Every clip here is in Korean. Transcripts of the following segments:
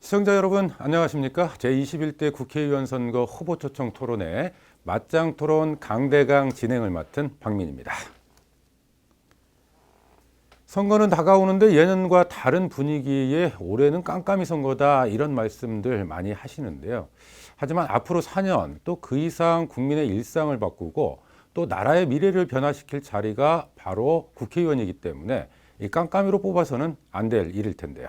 시청자 여러분 안녕하십니까? 제21대 국회의원 선거 후보 초청 토론회 맞짱 토론 강대강 진행을 맡은 박민입니다. 선거는 다가오는데 예년과 다른 분위기에 올해는 깜깜이 선거다 이런 말씀들 많이 하시는데요. 하지만 앞으로 4년 또 그 이상 국민의 일상을 바꾸고 또 나라의 미래를 변화시킬 자리가 바로 국회의원이기 때문에 이 깜깜이로 뽑아서는 안 될 일일 텐데요.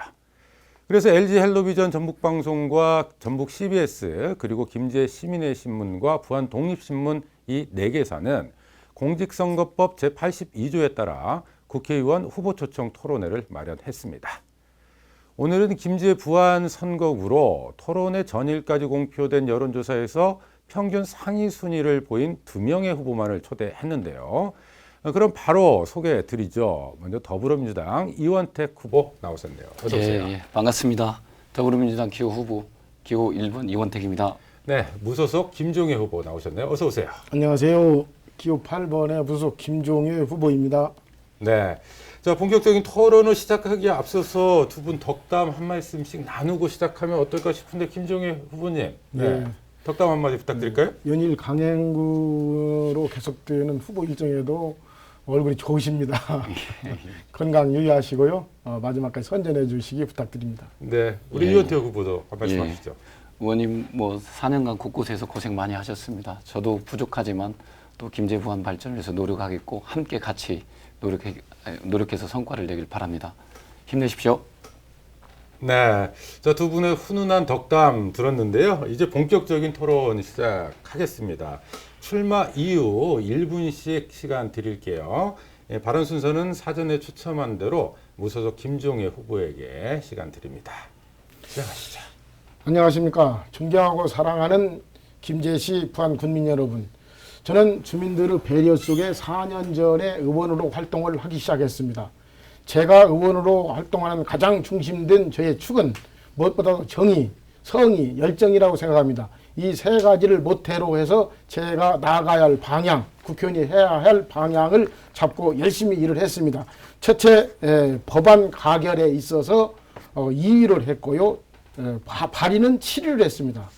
그래서 LG 헬로비전 전북방송과 전북 CBS 그리고 김제 시민의 신문과 부안 독립신문 이 4개사는 공직선거법 제82조에 따라 국회의원 후보 초청 토론회를 마련했습니다. 오늘은 김제 부안 선거구로 토론회 전일까지 공표된 여론조사에서 평균 상위 순위를 보인 2명의 후보만을 초대했는데요. 그럼 바로 소개해 드리죠. 먼저 더불어민주당 이원택 후보 나오셨네요. 어서 오세요. 예, 반갑습니다. 더불어민주당 기호 후보 기호 1번 이원택입니다. 네, 무소속 김종혜 후보 나오셨네요. 어서 오세요. 안녕하세요. 기호 8번의 무소속 김종혜 후보입니다. 네, 자 본격적인 토론을 시작하기에 앞서서 두 분 덕담 한 말씀씩 나누고 시작하면 어떨까 싶은데 김종혜 후보님, 네. 덕담 한마디 부탁드릴까요? 연일 강행구로 계속되는 후보 일정에도 얼굴이 좋으십니다. 건강 유의하시고요. 마지막까지 선전해 주시기 부탁드립니다. 네, 우리 이원택 후보도 한 말씀 하시죠. 의원님 4년간 곳곳에서 고생 많이 하셨습니다. 저도 부족하지만 또 김제 부안 발전을 위해서 노력하겠고 함께 같이 노력해서 성과를 내길 바랍니다. 힘내십시오. 네, 자, 두 분의 훈훈한 덕담 들었는데요. 이제 본격적인 토론 시작하겠습니다. 출마 이후 1분씩 시간 드릴게요. 발언 순서는 사전에 추첨한 대로 무소속 김종혜 후보에게 시간 드립니다. 시작하시죠. 안녕하십니까. 존경하고 사랑하는 김제시 부안 군민 여러분. 저는 주민들의 배려 속에 4년 전에 의원으로 활동을 하기 시작했습니다. 제가 의원으로 활동하는 가장 중심된 저의 축은 무엇보다도 정의, 성의, 열정이라고 생각합니다. 이 세 가지를 모태로 해서 제가 나아가야 할 방향, 국회의원이 해야 할 방향을 잡고 열심히 일을 했습니다. 첫째, 법안 가결에 있어서 2위를 했고요. 발의는 7위를 했습니다.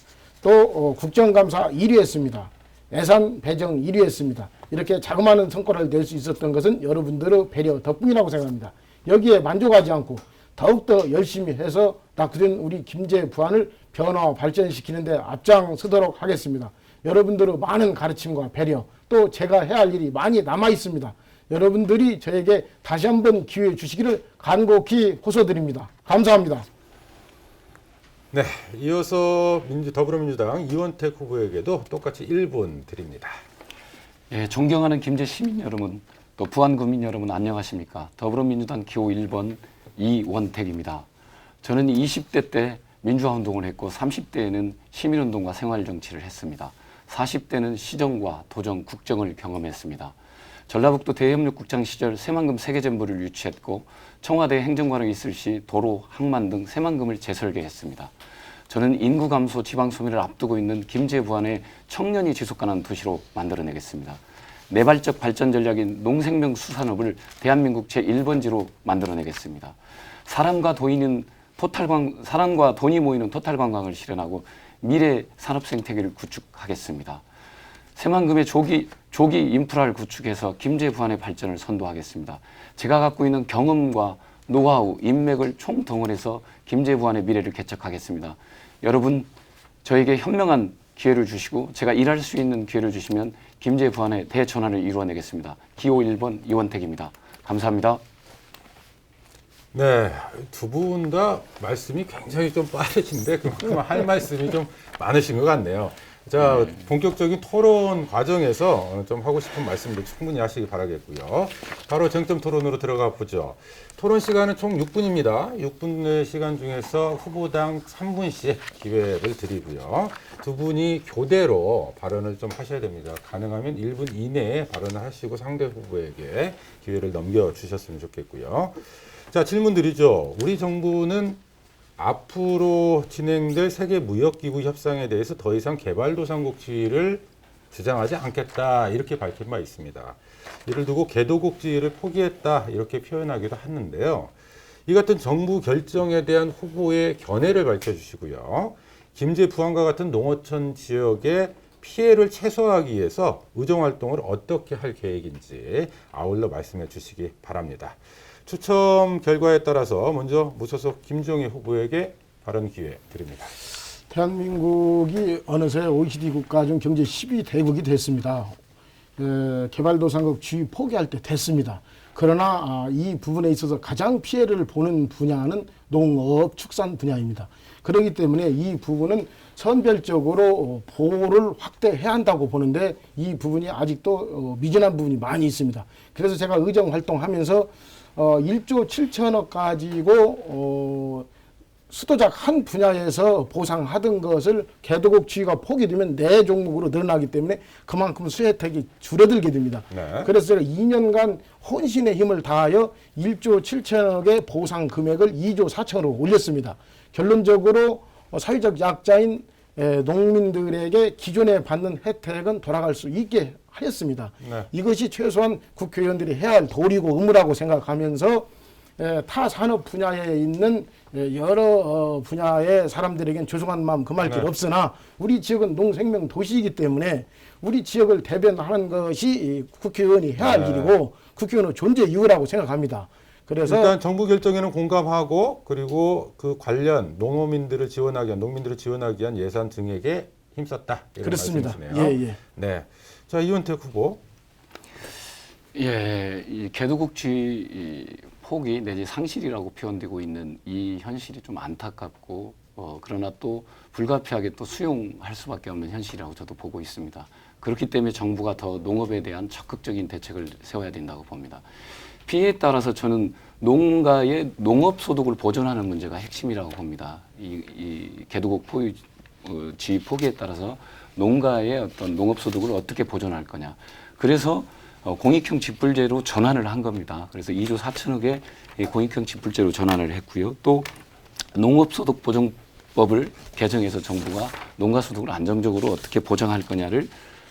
또 국정감사 1위 했습니다. 예산 배정 1위 했습니다. 이렇게 자그마한 성과를 낼 수 있었던 것은 여러분들의 배려 덕분이라고 생각합니다. 여기에 만족하지 않고 더욱더 열심히 해서 낙후된 우리 김제 부안을 변화와 발전시키는 데 앞장서도록 하겠습니다. 여러분들의 많은 가르침과 배려, 또 제가 해야 할 일이 많이 남아 있습니다. 여러분들이 저에게 다시 한번 기회 주시기를 간곡히 호소드립니다. 감사합니다. 네, 이어서 더불어민주당 이원택 후보에게도 똑같이 1분 드립니다. 예, 존경하는 김제 시민 여러분, 또 부안 구민 여러분 안녕하십니까? 더불어민주당 기호 1번 이원택입니다. 저는 20대 때 민주화 운동을 했고 30대에는 시민운동과 생활정치를 했습니다. 40대는 시정과 도정, 국정을 경험했습니다. 전라북도 대협력국장 시절 새만금 세계전부를 유치했고 청와대 행정관으로 있을 시 도로, 항만 등 새만금을 재설계했습니다. 저는 인구 감소, 지방 소멸을 앞두고 있는 김제 부안의 청년이 지속가능한 도시로 만들어내겠습니다. 내발적 발전 전략인 농생명 수산업을 대한민국 제1번지로 만들어내겠습니다. 사람과 돈이 모이는 토탈 관광을 실현하고 미래 산업 생태계를 구축하겠습니다. 새만금의 조기 인프라를 구축해서 김제 부안의 발전을 선도하겠습니다. 제가 갖고 있는 경험과 노하우, 인맥을 총동원해서 김제 부안의 미래를 개척하겠습니다. 여러분, 저에게 현명한 기회를 주시고 제가 일할 수 있는 기회를 주시면 김제 부안의 대전환을 이루어내겠습니다. 기호 1번 이원택입니다. 감사합니다. 네, 두 분 다 말씀이 굉장히 좀 빠르신데 그만큼 할 말씀이 좀 많으신 것 같네요. 자, 본격적인 토론 과정에서 좀 하고 싶은 말씀도 충분히 하시기 바라겠고요. 바로 정점 토론으로 들어가 보죠. 토론 시간은 총 6분입니다. 6분의 시간 중에서 후보당 3분씩 기회를 드리고요. 두 분이 교대로 발언을 좀 하셔야 됩니다. 가능하면 1분 이내에 발언을 하시고 상대 후보에게 기회를 넘겨주셨으면 좋겠고요. 자, 질문 드리죠. 우리 정부는 앞으로 진행될 세계무역기구 협상에 대해서 더 이상 개발도상국 지위를 주장하지 않겠다 이렇게 밝힌 바 있습니다. 이를 두고 개도국 지위를 포기했다 이렇게 표현하기도 했는데요. 이 같은 정부 결정에 대한 후보의 견해를 밝혀주시고요. 김제 부안과 같은 농어촌 지역의 피해를 최소화하기 위해서 의정활동을 어떻게 할 계획인지 아울러 말씀해 주시기 바랍니다. 추첨 결과에 따라서 먼저 무소속 김종희 후보에게 발언 기회 드립니다. 대한민국이 어느새 OECD 국가 중 경제 10위 대국이 됐습니다. 개발도상국 지위 포기할 때 됐습니다. 그러나 이 부분에 있어서 가장 피해를 보는 분야는 농업, 축산 분야입니다. 그렇기 때문에 이 부분은 선별적으로 보호를 확대해야 한다고 보는데 이 부분이 아직도 미진한 부분이 많이 있습니다. 그래서 제가 의정 활동하면서 1조 7천억 가지고 수도작 한 분야에서 보상하던 것을 개도국 지위가 포기되면 네 종목으로 늘어나기 때문에 그만큼 수혜 혜택이 줄어들게 됩니다. 네. 그래서 제가 2년간 혼신의 힘을 다하여 1조 7천억의 보상 금액을 2조 4천억으로 올렸습니다. 결론적으로 사회적 약자인 농민들에게 기존에 받는 혜택은 돌아갈 수 있게 하였습니다. 네. 이것이 최소한 국회의원들이 해야 할 도리고 의무라고 생각하면서 타 산업 분야에 있는 여러 분야의 사람들에겐 죄송한 마음 금할 길 네. 없으나 우리 지역은 농생명 도시이기 때문에 우리 지역을 대변하는 것이 국회의원이 해야 할 네. 일이고 국회의원은 존재 이유라고 생각합니다. 그래서 일단 정부 결정에는 공감하고 그리고 그 관련 농어민들을 지원하기 위한 농민들을 지원하기 위한 예산 증액에 힘썼다. 이런 그렇습니다. 말씀이시네요. 예. 네. 자, 이원택 후보. 예, 이 개도국주의 포기 내지 상실이라고 표현되고 있는 이 현실이 좀 안타깝고 그러나 또 불가피하게 또 수용할 수밖에 없는 현실이라고 저도 보고 있습니다. 그렇기 때문에 정부가 더 농업에 대한 적극적인 대책을 세워야 된다고 봅니다. 피해에 따라서 저는 농가의 농업 소득을 보존하는 문제가 핵심이라고 봅니다. 이 개도국 지위 포기에 따라서 농가의 어떤 농업 소득을 어떻게 보존할 거냐. 그래서 공익형 직불제로 전환을 한 겁니다. 그래서 2조 4천억의 공익형 직불제로 전환을 했고요. 또 농업소득보정법을 개정해서 정부가 농가소득을 안정적으로 어떻게 보장할 거냐를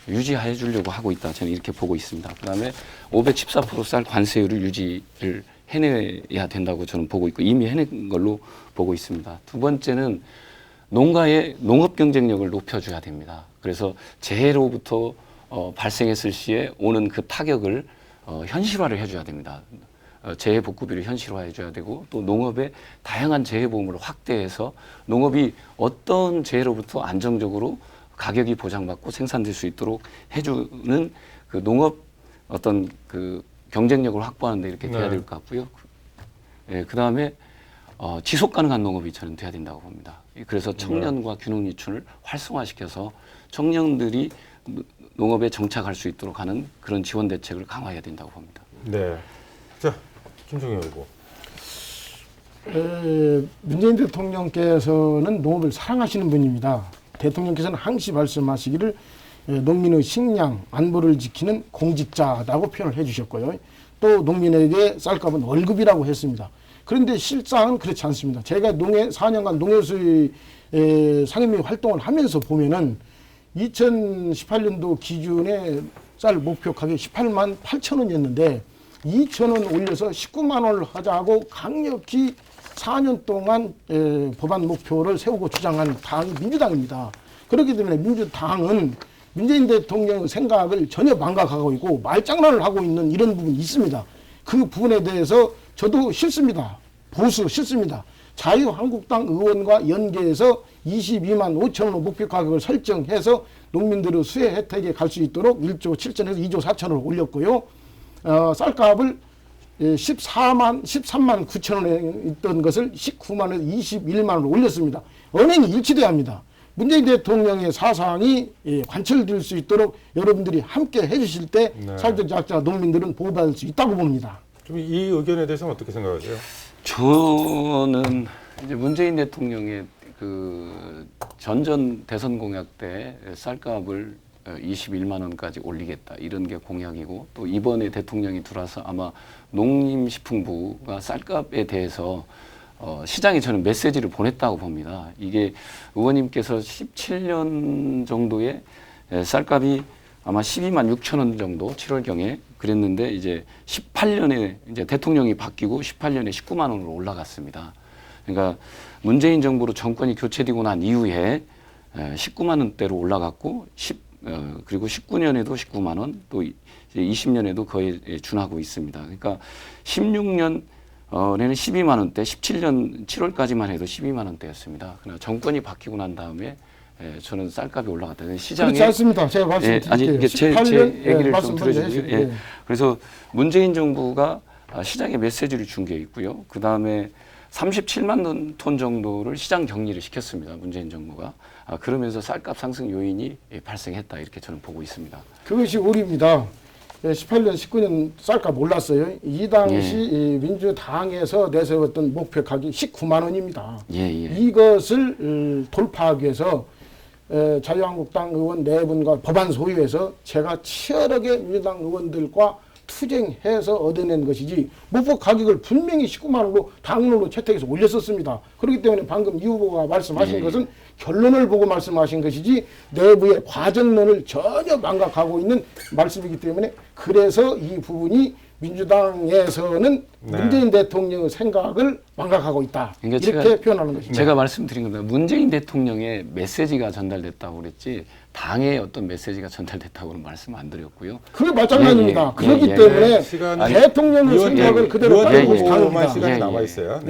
유지해 주려고 하고 있다. 저는 이렇게 보고 있습니다. 그다음에 514% 쌀 관세율을 유지를 해내야 된다고 저는 보고 있고 이미 해낸 걸로 보고 있습니다. 두 번째는 농가의 농업 경쟁력을 높여줘야 됩니다. 그래서 재해로부터 발생했을 시에 오는 그 타격을 현실화를 해줘야 됩니다. 재해 복구비를 현실화해줘야 되고 또 농업의 다양한 재해 보험을 확대해서 농업이 어떤 재해로부터 안정적으로 가격이 보장받고 생산될 수 있도록 해주는 그 농업 어떤 그 경쟁력을 확보하는 데 이렇게 돼야 될 것 같고요. 예, 그 다음에 지속 가능한 농업이 저는 돼야 된다고 봅니다. 그래서 청년과 균형 유출을 활성화시켜서 청년들이 농업에 정착할 수 있도록 하는 그런 지원 대책을 강화해야 된다고 봅니다. 네. 자, 김종희 후보. 문재인 대통령께서는 농업을 사랑하시는 분입니다. 대통령께서는 항시 말씀하시기를 농민의 식량, 안보를 지키는 공직자라고 표현을 해주셨고요. 또 농민에게 쌀값은 월급이라고 했습니다. 그런데 실상은 그렇지 않습니다. 제가 4년간 농해수의 상임위 활동을 하면서 보면은 2018년도 기준의 쌀 목표 가격이 18만 8천 원이었는데 2천 원 올려서 19만 원을 하자고 강력히 4년 동안 법안 목표를 세우고 주장한 당이 민주당입니다. 그렇기 때문에 민주당은 문재인 대통령의 생각을 전혀 망각하고 있고 말장난을 하고 있는 이런 부분이 있습니다. 그 부분에 대해서 저도 싫습니다. 보수 싫습니다. 자유한국당 의원과 연계해서 22만 5천 원 목표 가격을 설정해서 농민들의 수혜 혜택에 갈 수 있도록 1조 7천에서 2조 4천을 올렸고요. 쌀값을 13만 9천 원에 있던 것을 19만 원에서 21만 원을 올렸습니다. 은행이 일치돼야 합니다. 문재인 대통령의 사상이 관철될 수 있도록 여러분들이 함께 해주실 때 네. 사회적 약자 농민들은 보호받을 수 있다고 봅니다. 좀 이 의견에 대해서는 어떻게 생각하세요? 저는 이제 문재인 대통령의 그 전전 대선 공약 때 쌀값을 21만 원까지 올리겠다 이런 게 공약이고 또 이번에 대통령이 들어와서 아마 농림식품부가 쌀값에 대해서 시장에 저는 메시지를 보냈다고 봅니다. 이게 의원님께서 17년 정도의 쌀값이 아마 12만 6천 원 정도 7월경에 그랬는데 이제 18년에 이제 대통령이 바뀌고 18년에 19만 원으로 올라갔습니다. 그러니까 문재인 정부로 정권이 교체되고 난 이후에 19만 원대로 올라갔고 그리고 19년에도 19만 원, 또 이제 20년에도 거의 준하고 있습니다. 그러니까 16년 내는 12만 원대, 17년 7월까지만 해도 12만 원대였습니다. 그러나 정권이 바뀌고 난 다음에 저는 쌀값이 올라갔다. 시장에 그렇지 않습니다. 제가 말씀드릴게요. 아니 이게 제 18년, 얘기를 말씀 좀 먼저 들어주세요. 하시고요. 예. 그래서 문재인 정부가 시장에 메시지를 준 게 있고요. 그 다음에 37만 톤 정도를 시장 격리를 시켰습니다. 문재인 정부가. 그러면서 쌀값 상승 요인이 발생했다 이렇게 저는 보고 있습니다. 그것이 우리입니다. 18년, 19년 쌀값 올랐어요. 이 당시 이 민주당에서 내세웠던 목표 가격이 19만 원입니다. 이것을 돌파하기 위해서 자유한국당 의원 4분과 법안 소위에서 제가 치열하게 민주당 의원들과 투쟁해서 얻어낸 것이지 목표 가격을 분명히 19만 원으로 당론으로 채택해서 올렸었습니다. 그렇기 때문에 방금 이 후보가 말씀하신 것은 결론을 보고 말씀하신 것이지 내부의 과정론을 전혀 망각하고 있는 말씀이기 때문에 그래서 이 부분이 민주당에서는 문재인 대통령의 생각을 망각하고 있다. 그러니까 이렇게 표현하는 것입니다. 제가 말씀드린 겁니다. 문재인 대통령의 메시지가 전달됐다고 그랬지 당의 어떤 메시지가 전달됐다고는 말씀 안 드렸고요. 그게 마찬가지입니다. 그렇기 때문에 대통령의 생각을 그대로 따르고 있습니다. 시간이 남아 있어요.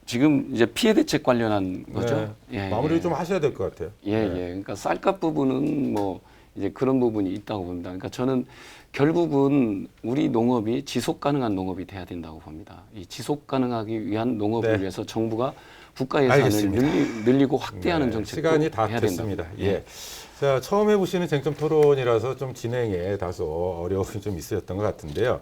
지금 이제 피해 대책 관련한 거죠. 마무리 좀 하셔야 될 것 같아요. 그러니까 쌀값 부분은 뭐 이제 그런 부분이 있다고 봅니다. 그러니까 저는 결국은 우리 농업이 지속 가능한 농업이 돼야 된다고 봅니다. 이 지속 가능하기 위한 농업을 위해서 정부가 국가 예산을 늘리고 확대하는 정책도 시간이 다 해야 됐습니다. 자, 처음 해보시는 쟁점 토론이라서 좀 진행에 다소 어려움이 좀 있으셨던 것 같은데요.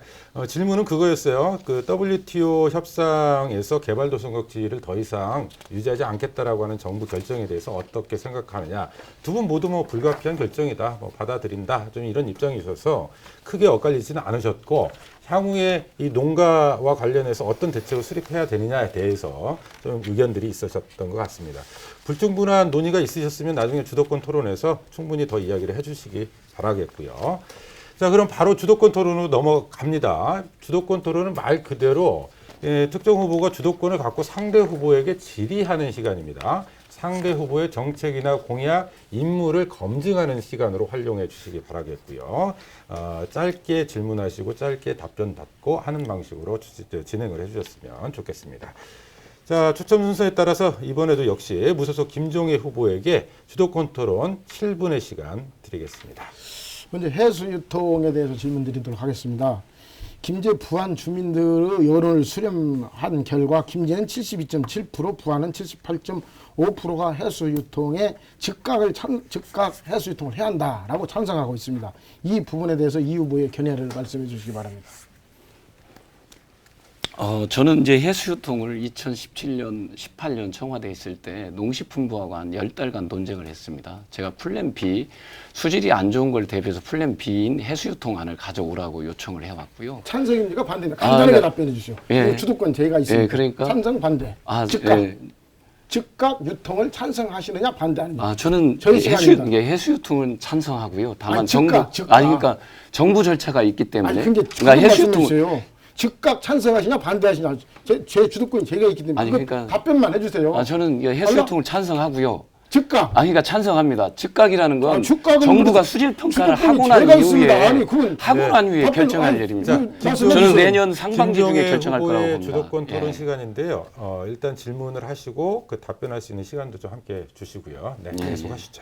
질문은 그거였어요. 그 WTO 협상에서 개발도상국지를 더 이상 유지하지 않겠다라고 하는 정부 결정에 대해서 어떻게 생각하느냐. 두 분 모두 뭐 불가피한 결정이다, 뭐 받아들인다, 좀 이런 입장이 있어서 크게 엇갈리지는 않으셨고, 향후에 이 농가와 관련해서 어떤 대책을 수립해야 되느냐에 대해서 좀 의견들이 있으셨던 것 같습니다. 불충분한 논의가 있으셨으면 나중에 주도권 토론에서 충분히 더 이야기를 해주시기 바라겠고요. 자, 그럼 바로 주도권 토론으로 넘어갑니다. 주도권 토론은 말 그대로 특정 후보가 주도권을 갖고 상대 후보에게 질의하는 시간입니다. 상대 후보의 정책이나 공약, 임무를 검증하는 시간으로 활용해 주시기 바라겠고요. 짧게 질문하시고 짧게 답변 받고 하는 방식으로 진행을 해주셨으면 좋겠습니다. 자, 추첨 순서에 따라서 이번에도 역시 무소속 김종애 후보에게 주도권 토론 7분의 시간 드리겠습니다. 먼저 해수유통에 대해서 질문 드리도록 하겠습니다. 김제 부안 주민들의 여론을 수렴한 결과 김제는 72.7%, 부안은 78.5%가 해수유통에 즉각 해수유통을 해야 한다라고 찬성하고 있습니다. 이 부분에 대해서 이 후보의 견해를 말씀해 주시기 바랍니다. 저는 이제 해수유통을 2017년, 18년 청와대에 있을 때 농식품부하고 한 10달간 논쟁을 했습니다. 제가 플랜 B, 수질이 안 좋은 걸 대비해서 플랜 B인 해수유통안을 가져오라고 요청을 해왔고요. 찬성입니까? 반대입니까? 간단하게 답변해 주시오. 주도권 제가 있습니다. 그러니까 찬성, 반대. 즉각 유통을 찬성하시느냐, 반대하느냐. 저는 해수유통은 찬성하고요. 다만 그러니까 정부 절차가 있기 때문에. 그러니까 해수유통을 즉각 찬성하시냐 반대하시냐 제 주도권이 제가 있기 때문에 그러니까 답변만 해주세요. 저는 해수유통을 찬성하고요. 즉각. 그러니까 찬성합니다. 즉각이라는 건 정부가 수질 평가를 하고 난 이후에 결정할 일입니다. 저는 내년 상반기 중에 결정할 거라고 봅니다. 주도권 토론 시간인데요. 일단 질문을 하시고 그 답변할 수 있는 시간도 좀 함께 주시고요. 계속하시죠.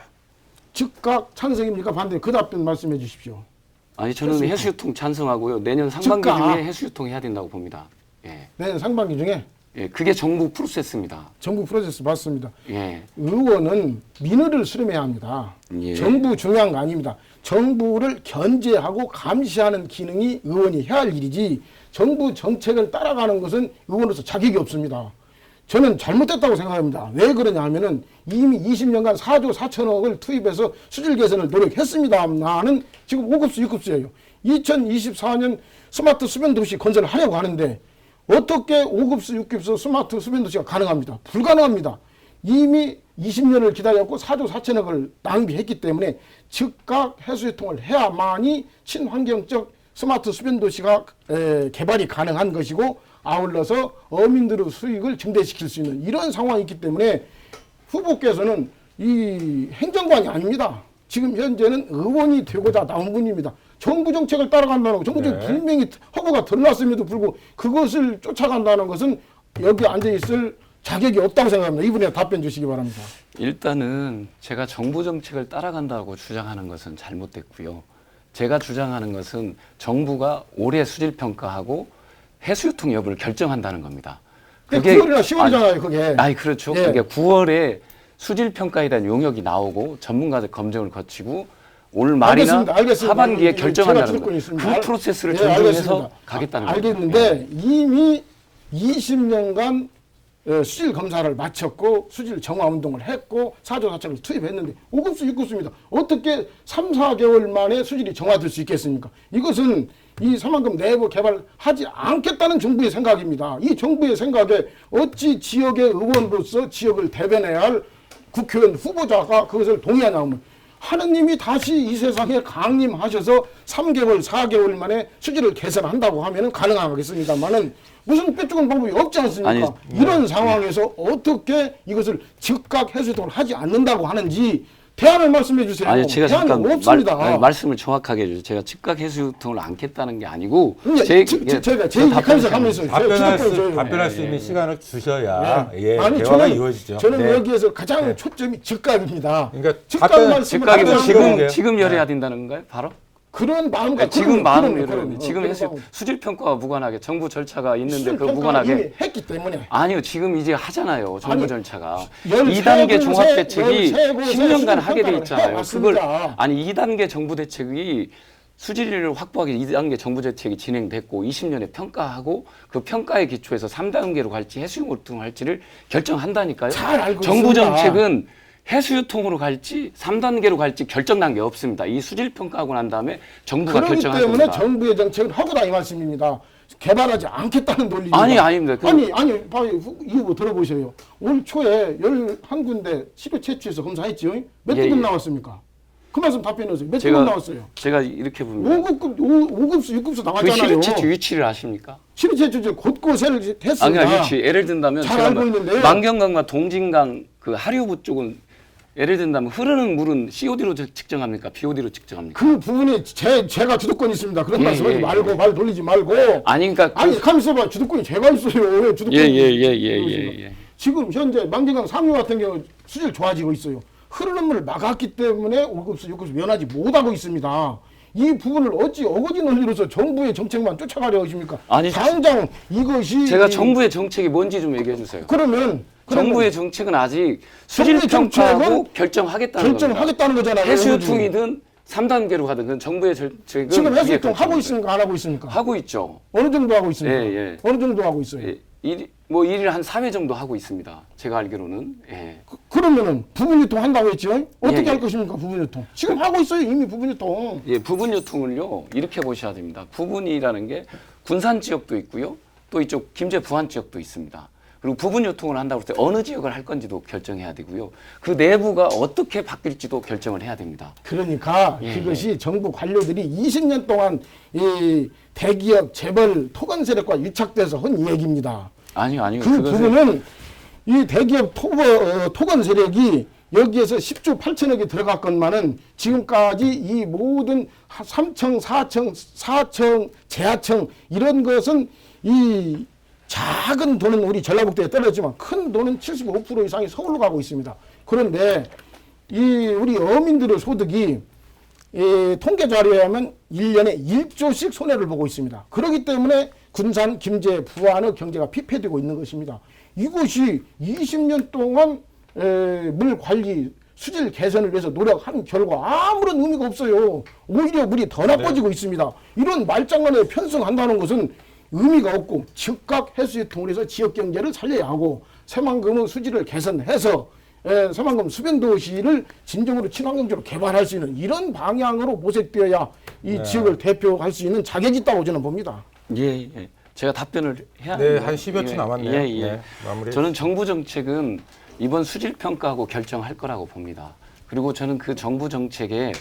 즉각 찬성입니까 반대? 그 답변 말씀해 주십시오. 저는 해수유통 찬성하고요. 내년 상반기 중에 해수유통 해야 된다고 봅니다. 내년 상반기 중에? 그게 정부 프로세스입니다. 정부 프로세스 맞습니다. 의원은 민의를 수렴해야 합니다. 정부 중요한 거 아닙니다. 정부를 견제하고 감시하는 기능이 의원이 해야 할 일이지 정부 정책을 따라가는 것은 의원으로서 자격이 없습니다. 저는 잘못됐다고 생각합니다. 왜 그러냐 하면은 이미 20년간 4조 4천억을 투입해서 수질 개선을 노력했습니다만은 지금 5급수, 6급수예요. 2024년 스마트 수변 도시 건설을 하려고 하는데 어떻게 5급수, 6급수 스마트 수변 도시가 가능합니다? 불가능합니다. 이미 20년을 기다렸고 4조 4천억을 낭비했기 때문에 즉각 해수유통을 해야만이 친환경적 스마트 수변도시가 개발이 가능한 것이고 아울러서 어민들의 수익을 증대시킬 수 있는 이런 상황이 있기 때문에 후보께서는 이 행정관이 아닙니다. 지금 현재는 의원이 되고자 나온 분입니다. 정부 정책을 따라간다는 거, 정부 정책 분명히 허구가 드러났음에도 불구하고 그것을 쫓아간다는 것은 여기 앉아있을 자격이 없다고 생각합니다. 이분에 답변 주시기 바랍니다. 일단은 제가 정부 정책을 따라간다고 주장하는 것은 잘못됐고요. 제가 주장하는 것은 정부가 올해 수질 평가하고 해수유통 여부를 결정한다는 겁니다. 그게 9월이나 10월이잖아요, 그게. 아니 그렇죠. 예. 그게 9월에 수질 평가에 대한 용역이 나오고 전문가들 검증을 거치고 올 말이나 알겠습니다. 하반기에 제가 결정한다는 주도권이 거예요. 있습니다. 그 프로세스를 예, 존중해서 알겠습니다. 가겠다는 거예요. 알겠는데 이미 20년간 수질 검사를 마쳤고 수질 정화 운동을 했고 4조 4천을 투입했는데 5급수 6급수입니다. 어떻게 3, 4개월 만에 수질이 정화될 수 있겠습니까? 이것은 이 사만금 내부 개발하지 않겠다는 정부의 생각입니다. 이 정부의 생각에 어찌 지역의 의원으로서 지역을 대변해야 할 국회의원 후보자가 그것을 동의하냐면 하느님이 다시 이 세상에 강림하셔서 3개월, 4개월 만에 수질을 개선한다고 하면 가능하겠습니다만은 무슨 빼죽은 방법이 없지 않습니까? 아니, 이런 상황에서 어떻게 이것을 즉각 해수통을 하지 않는다고 하는지 대안을 말씀해 주세요. 아니 제가 대안은 잠깐 없습니다. 말씀을 정확하게 해주세요. 제가 즉각 해수유통을 않겠다는 게 아니고 제가 제 얘기하면서 가면서 답변할 수 있는 시간을 주셔야 아니, 대화가 저는, 이루어지죠. 저는 네. 여기에서 가장 초점이 즉각입니다. 그러니까 즉각 답변- 말씀을 즉각이면 하시면 지금 열어야 된다는 건가요? 바로? 그런 마음과 지금 마음으로 그런 지금 그런 해수 마음. 수질 평가와 무관하게 정부 절차가 있는데 수질 그 평가를 무관하게 이미 했기 때문에 아니요 지금 이제 하잖아요 정부 아니, 절차가 13 2단계 종합 대책이 13 10년간 하게 돼 수질 있잖아요. 평가를 그걸 해왔습니다. 아니 2단계 정부 대책이 수질을 확보하기 2단계 정부 대책이 진행됐고 20년에 평가하고 그 평가에 기초해서 3단계로 갈지 해수유통을 할지를 결정한다니까요. 잘 알고 정부 있습니다. 정책은 해수유통으로 갈지 3단계로 갈지 결정난 게 없습니다. 이 수질 평가하고 난 다음에 정부가 그렇기 결정할 때문에 겁니다. 정부의 정책은 허구다 이 말씀입니다. 개발하지 않겠다는 논리입니다. 아닙니다. 아니, 봐요. 이 후보 들어보세요. 올 초에 11군데 시료 채취해서 검사했죠. 몇 예, 등급 예. 나왔습니까? 그 말씀 답변하세요. 몇 제가- 등급 나왔어요? 제가 이렇게 봅니다. 5급수, 6급수 그 나왔잖아요. 시료 채취 위치를 아십니까? 시료 채취 곳곳에 했습니다. 아니 위치 예를 든다면 잘 제가 알고 있는데요. 만경강과 동진강 그 하류부 쪽은 예를 든다면 흐르는 물은 COD로 측정합니까? BOD로 측정합니까? 그 부분에 제가 주도권이 있습니다. 그런 예, 말씀하지 예, 말고 예. 말 돌리지 말고. 아니 그러니까 아니 가만 있어봐. 주도권이 제가 있어요. 왜 주도권이 예예예예예. 지금 현재 만경강 상류 같은 경우 수질 좋아지고 있어요. 흐르는 물을 막았기 때문에 5급수, 6급수 면하지 못하고 있습니다. 이 부분을 어찌 어거지 논리로서 정부의 정책만 쫓아가려 하십니까? 아니, 당장 이것이 제가 정부의 정책이 뭔지 좀 얘기해 주세요. 그러면 정부의 정책은 아직 수질 정부의 평가하고 정책은 결정하겠다는 겁니다. 결정하겠다는 거잖아요. 해수유통이든 3단계로 가든 그건 정부의 정책은 지금 그게 해수유통 하고 결정입니다. 있습니까? 안 하고 있습니까? 하고 있죠. 어느 정도 하고 있습니까? 예, 예. 어느 정도 하고 있어요? 예, 뭐 일일 한 3회 정도 하고 있습니다. 제가 알기로는. 예. 그러면은 부분유통 한다고 했죠? 어떻게 예, 예. 할 것입니까? 부분유통. 지금 하고 있어요. 이미 부분유통. 예, 부분 유통을요 이렇게 보셔야 됩니다. 부분이라는 게 군산 지역도 있고요, 또 이쪽 김제 부안 지역도 있습니다. 그리고 부분 유통을 한다고 할 때 어느 지역을 할 건지도 결정해야 되고요. 그 내부가 어떻게 바뀔지도 결정을 해야 됩니다. 그러니까 예, 그것이 정부 관료들이 20년 동안 이 대기업 재벌 토건 세력과 유착돼서 한 얘기입니다. 아니요. 그 부분은 이 대기업 토건 세력이 여기에서 10조 8천억이 들어갔건만은 지금까지 이 모든 3청, 4청, 재하청 이런 것은 이 작은 돈은 우리 전라북도에 떨어지만 큰 돈은 75% 이상이 서울로 가고 있습니다. 그런데 이 우리 어민들의 소득이 이 통계 자료에 하면 1년에 1조씩 손해를 보고 있습니다. 그렇기 때문에 군산, 김제, 부안의 경제가 피폐되고 있는 것입니다. 이것이 20년 동안 물 관리, 수질 개선을 위해서 노력한 결과 아무런 의미가 없어요. 오히려 물이 더 나빠지고 있습니다. 이런 말장난에 편승한다는 것은 의미가 없고 즉각 해수유통을 해서 지역 경제를 살려야 하고 새만금의 수질을 개선해서 새만금 수변도시를 진정으로 친환경적으로 개발할 수 있는 이런 방향으로 모색되어야 이 지역을 대표할 수 있는 자격이 있다고 저는 봅니다. 예. 제가 답변을 해야 네, 합니다. 한 10여 초 남았네요. 예. 네, 마무리. 저는 정부 정책은 이번 수질 평가하고 결정할 거라고 봅니다. 그리고 저는 그 정부 정책에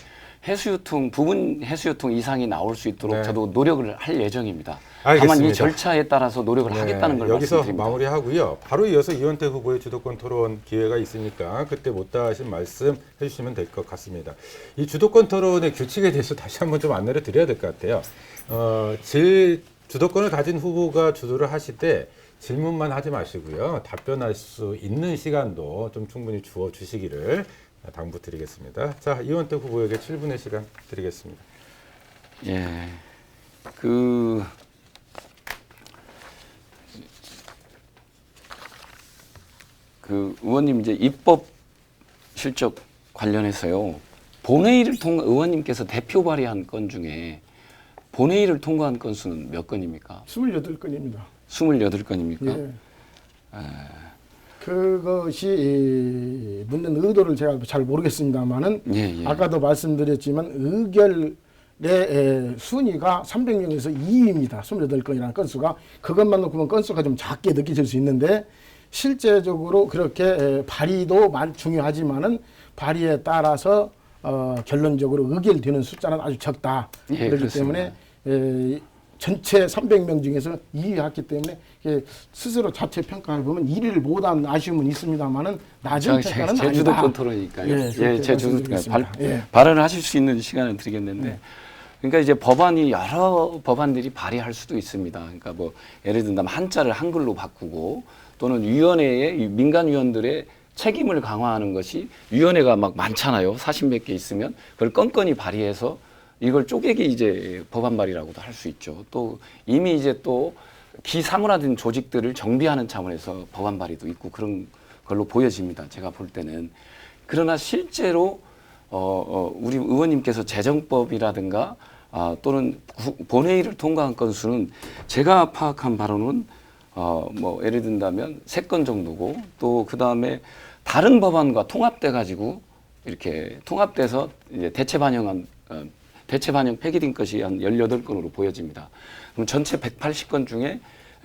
해수유통 부분 해수유통 이상이 나올 수 있도록 네. 저도 노력을 할 예정입니다. 알겠습니다. 다만 이 절차에 따라서 노력을 하겠다는 걸 여기서 말씀드립니다. 마무리하고요. 바로 이어서 이원태 후보의 주도권 토론 기회가 있으니까 그때 못다 하신 말씀 해주시면 될 것 같습니다. 이 주도권 토론의 규칙에 대해서 다시 한번 좀 안내를 드려야 될 것 같아요. 주도권을 가진 후보가 주도를 하실 때 질문만 하지 마시고요. 답변할 수 있는 시간도 좀 충분히 주어 주시기를 당부드리겠습니다. 자, 이원태 후보에게 7분의 시간 드리겠습니다. 예, 의원님 이제 입법 실적 관련해서요. 본회의를 의원님께서 대표 발의한 건 중에 본회의를 통과한 건수는 몇 건입니까? 28건입니다. 28건입니까? 예. 그것이 묻는 의도를 제가 잘 모르겠습니다만은 예, 예. 아까도 말씀드렸지만 의결의 순위가 300명에서 2위입니다. 28건이라는 건수가 그것만 놓고 보면 건수가 좀 작게 느껴질 수 있는데 실제적으로 그렇게 발의도 중요하지만은 발의에 따라서 결론적으로 의결되는 숫자는 아주 적다. 예, 그렇기 그렇습니다. 때문에 전체 300명 중에서 2위했기 때문에 스스로 자체 평가해 보면 1위를 못한 아쉬움은 있습니다만은 낮은 평가는 아니다. 제주도권 토론이니까요. 예, 그렇게 말씀드리겠습니다. 발언을 하실 수 있는 시간을 드리겠는데, 그러니까 이제 법안이 여러 법안들이 발의할 수도 있습니다. 그러니까 뭐 예를 들면 한자를 한글로 바꾸고 또는 위원회의 민간위원들의 책임을 강화하는 것이 위원회가 막 많잖아요. 40몇 개 있으면 그걸 건건히 발의해서 이걸 쪼개기 이제 법안 발의라고도 할 수 있죠. 또 이미 이제 또 기사문화된 조직들을 정비하는 차원에서 법안 발의도 있고 그런 걸로 보여집니다. 제가 볼 때는. 그러나 실제로 우리 의원님께서 재정법이라든가 또는 본회의를 통과한 건수는 제가 파악한 바로는 뭐 예를 든다면 3건 정도고 또 그 다음에 다른 법안과 통합돼 가지고 이렇게 통합돼서 이제 대체 반영 폐기된 것이 한 18건으로 보여집니다. 그럼 전체 180건 중에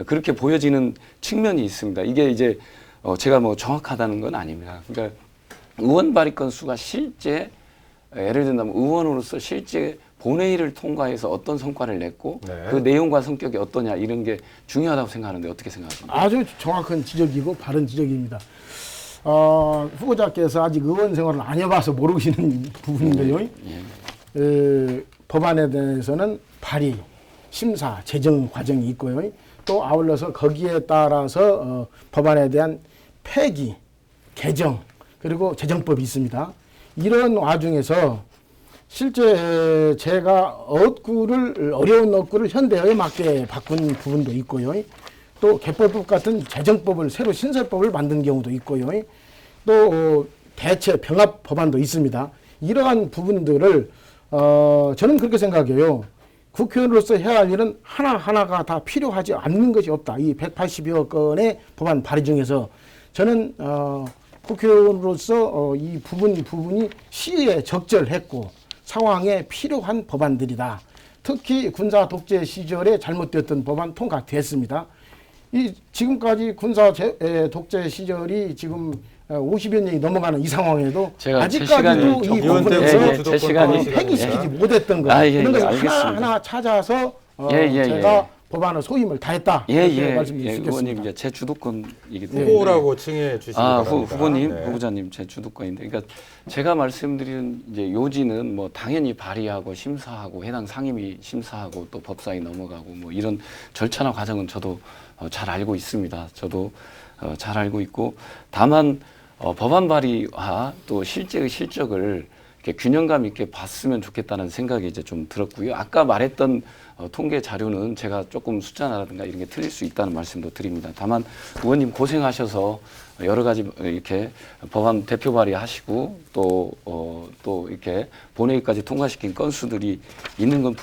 그렇게 보여지는 측면이 있습니다. 이게 이제 제가 뭐 정확하다는 건 아닙니다. 그러니까 의원 발의 건수가 실제 예를 들면 의원으로서 실제 본회의를 통과해서 어떤 성과를 냈고 네. 그 내용과 성격이 어떠냐 이런 게 중요하다고 생각하는데 어떻게 생각하십니까? 아주 정확한 지적이고 바른 지적입니다. 후보자께서 아직 의원 생활을 안 해봐서 모르시는 부분인데요. 법안에 대해서는 발의, 심사, 제정 과정이 있고요. 또 아울러서 거기에 따라서 법안에 대한 폐기, 개정, 그리고 제정법이 있습니다. 이런 와중에서 실제 제가 어려운 업구를 현대어에 맞게 바꾼 부분도 있고요. 또 개법법 같은 제정법을 새로 신설법을 만든 경우도 있고요. 또 대체 병합 법안도 있습니다. 이러한 부분들을 저는 그렇게 생각해요. 국회의원으로서 해야 할 일은 하나하나가 다 필요하지 않는 것이 없다. 이 180여 건의 법안 발의 중에서 저는 국회의원으로서 이 부분이 시에 적절했고 상황에 필요한 법안들이다. 특히 군사 독재 시절에 잘못되었던 법안 통과됐습니다. 지금까지 군사 독재 시절이 지금 50여 년이 넘어가는 이 상황에도 아직까지도 이 부분에서 제 시간이 폐기시키지 못했던 것 이런 것을 하나하나 찾아서 제가 법안을 소임을 다했다. 말씀드릴 수 있겠습니다. 의원님 이제 제 주도권이기 때문에 후보라고 칭해 주시기 바랍니다. 후보님, 네. 후보자님 제 주도권인데, 그러니까 제가 말씀드리는 이제 요지는 뭐 당연히 발의하고 심사하고 해당 상임위 심사하고 또 법사위 넘어가고 뭐 이런 절차나 과정은 저도 잘 알고 있습니다. 저도 잘 알고 있고 다만 법안 발의와 또 실제의 실적을 이렇게 균형감 있게 봤으면 좋겠다는 생각이 이제 좀 들었고요. 아까 말했던 통계 자료는 제가 조금 숫자라든가 이런 게 틀릴 수 있다는 말씀도 드립니다. 다만 의원님 고생하셔서 여러 가지 이렇게 법안 대표 발의하시고 또 이렇게 본회의까지 통과시킨 건수들이 있는 건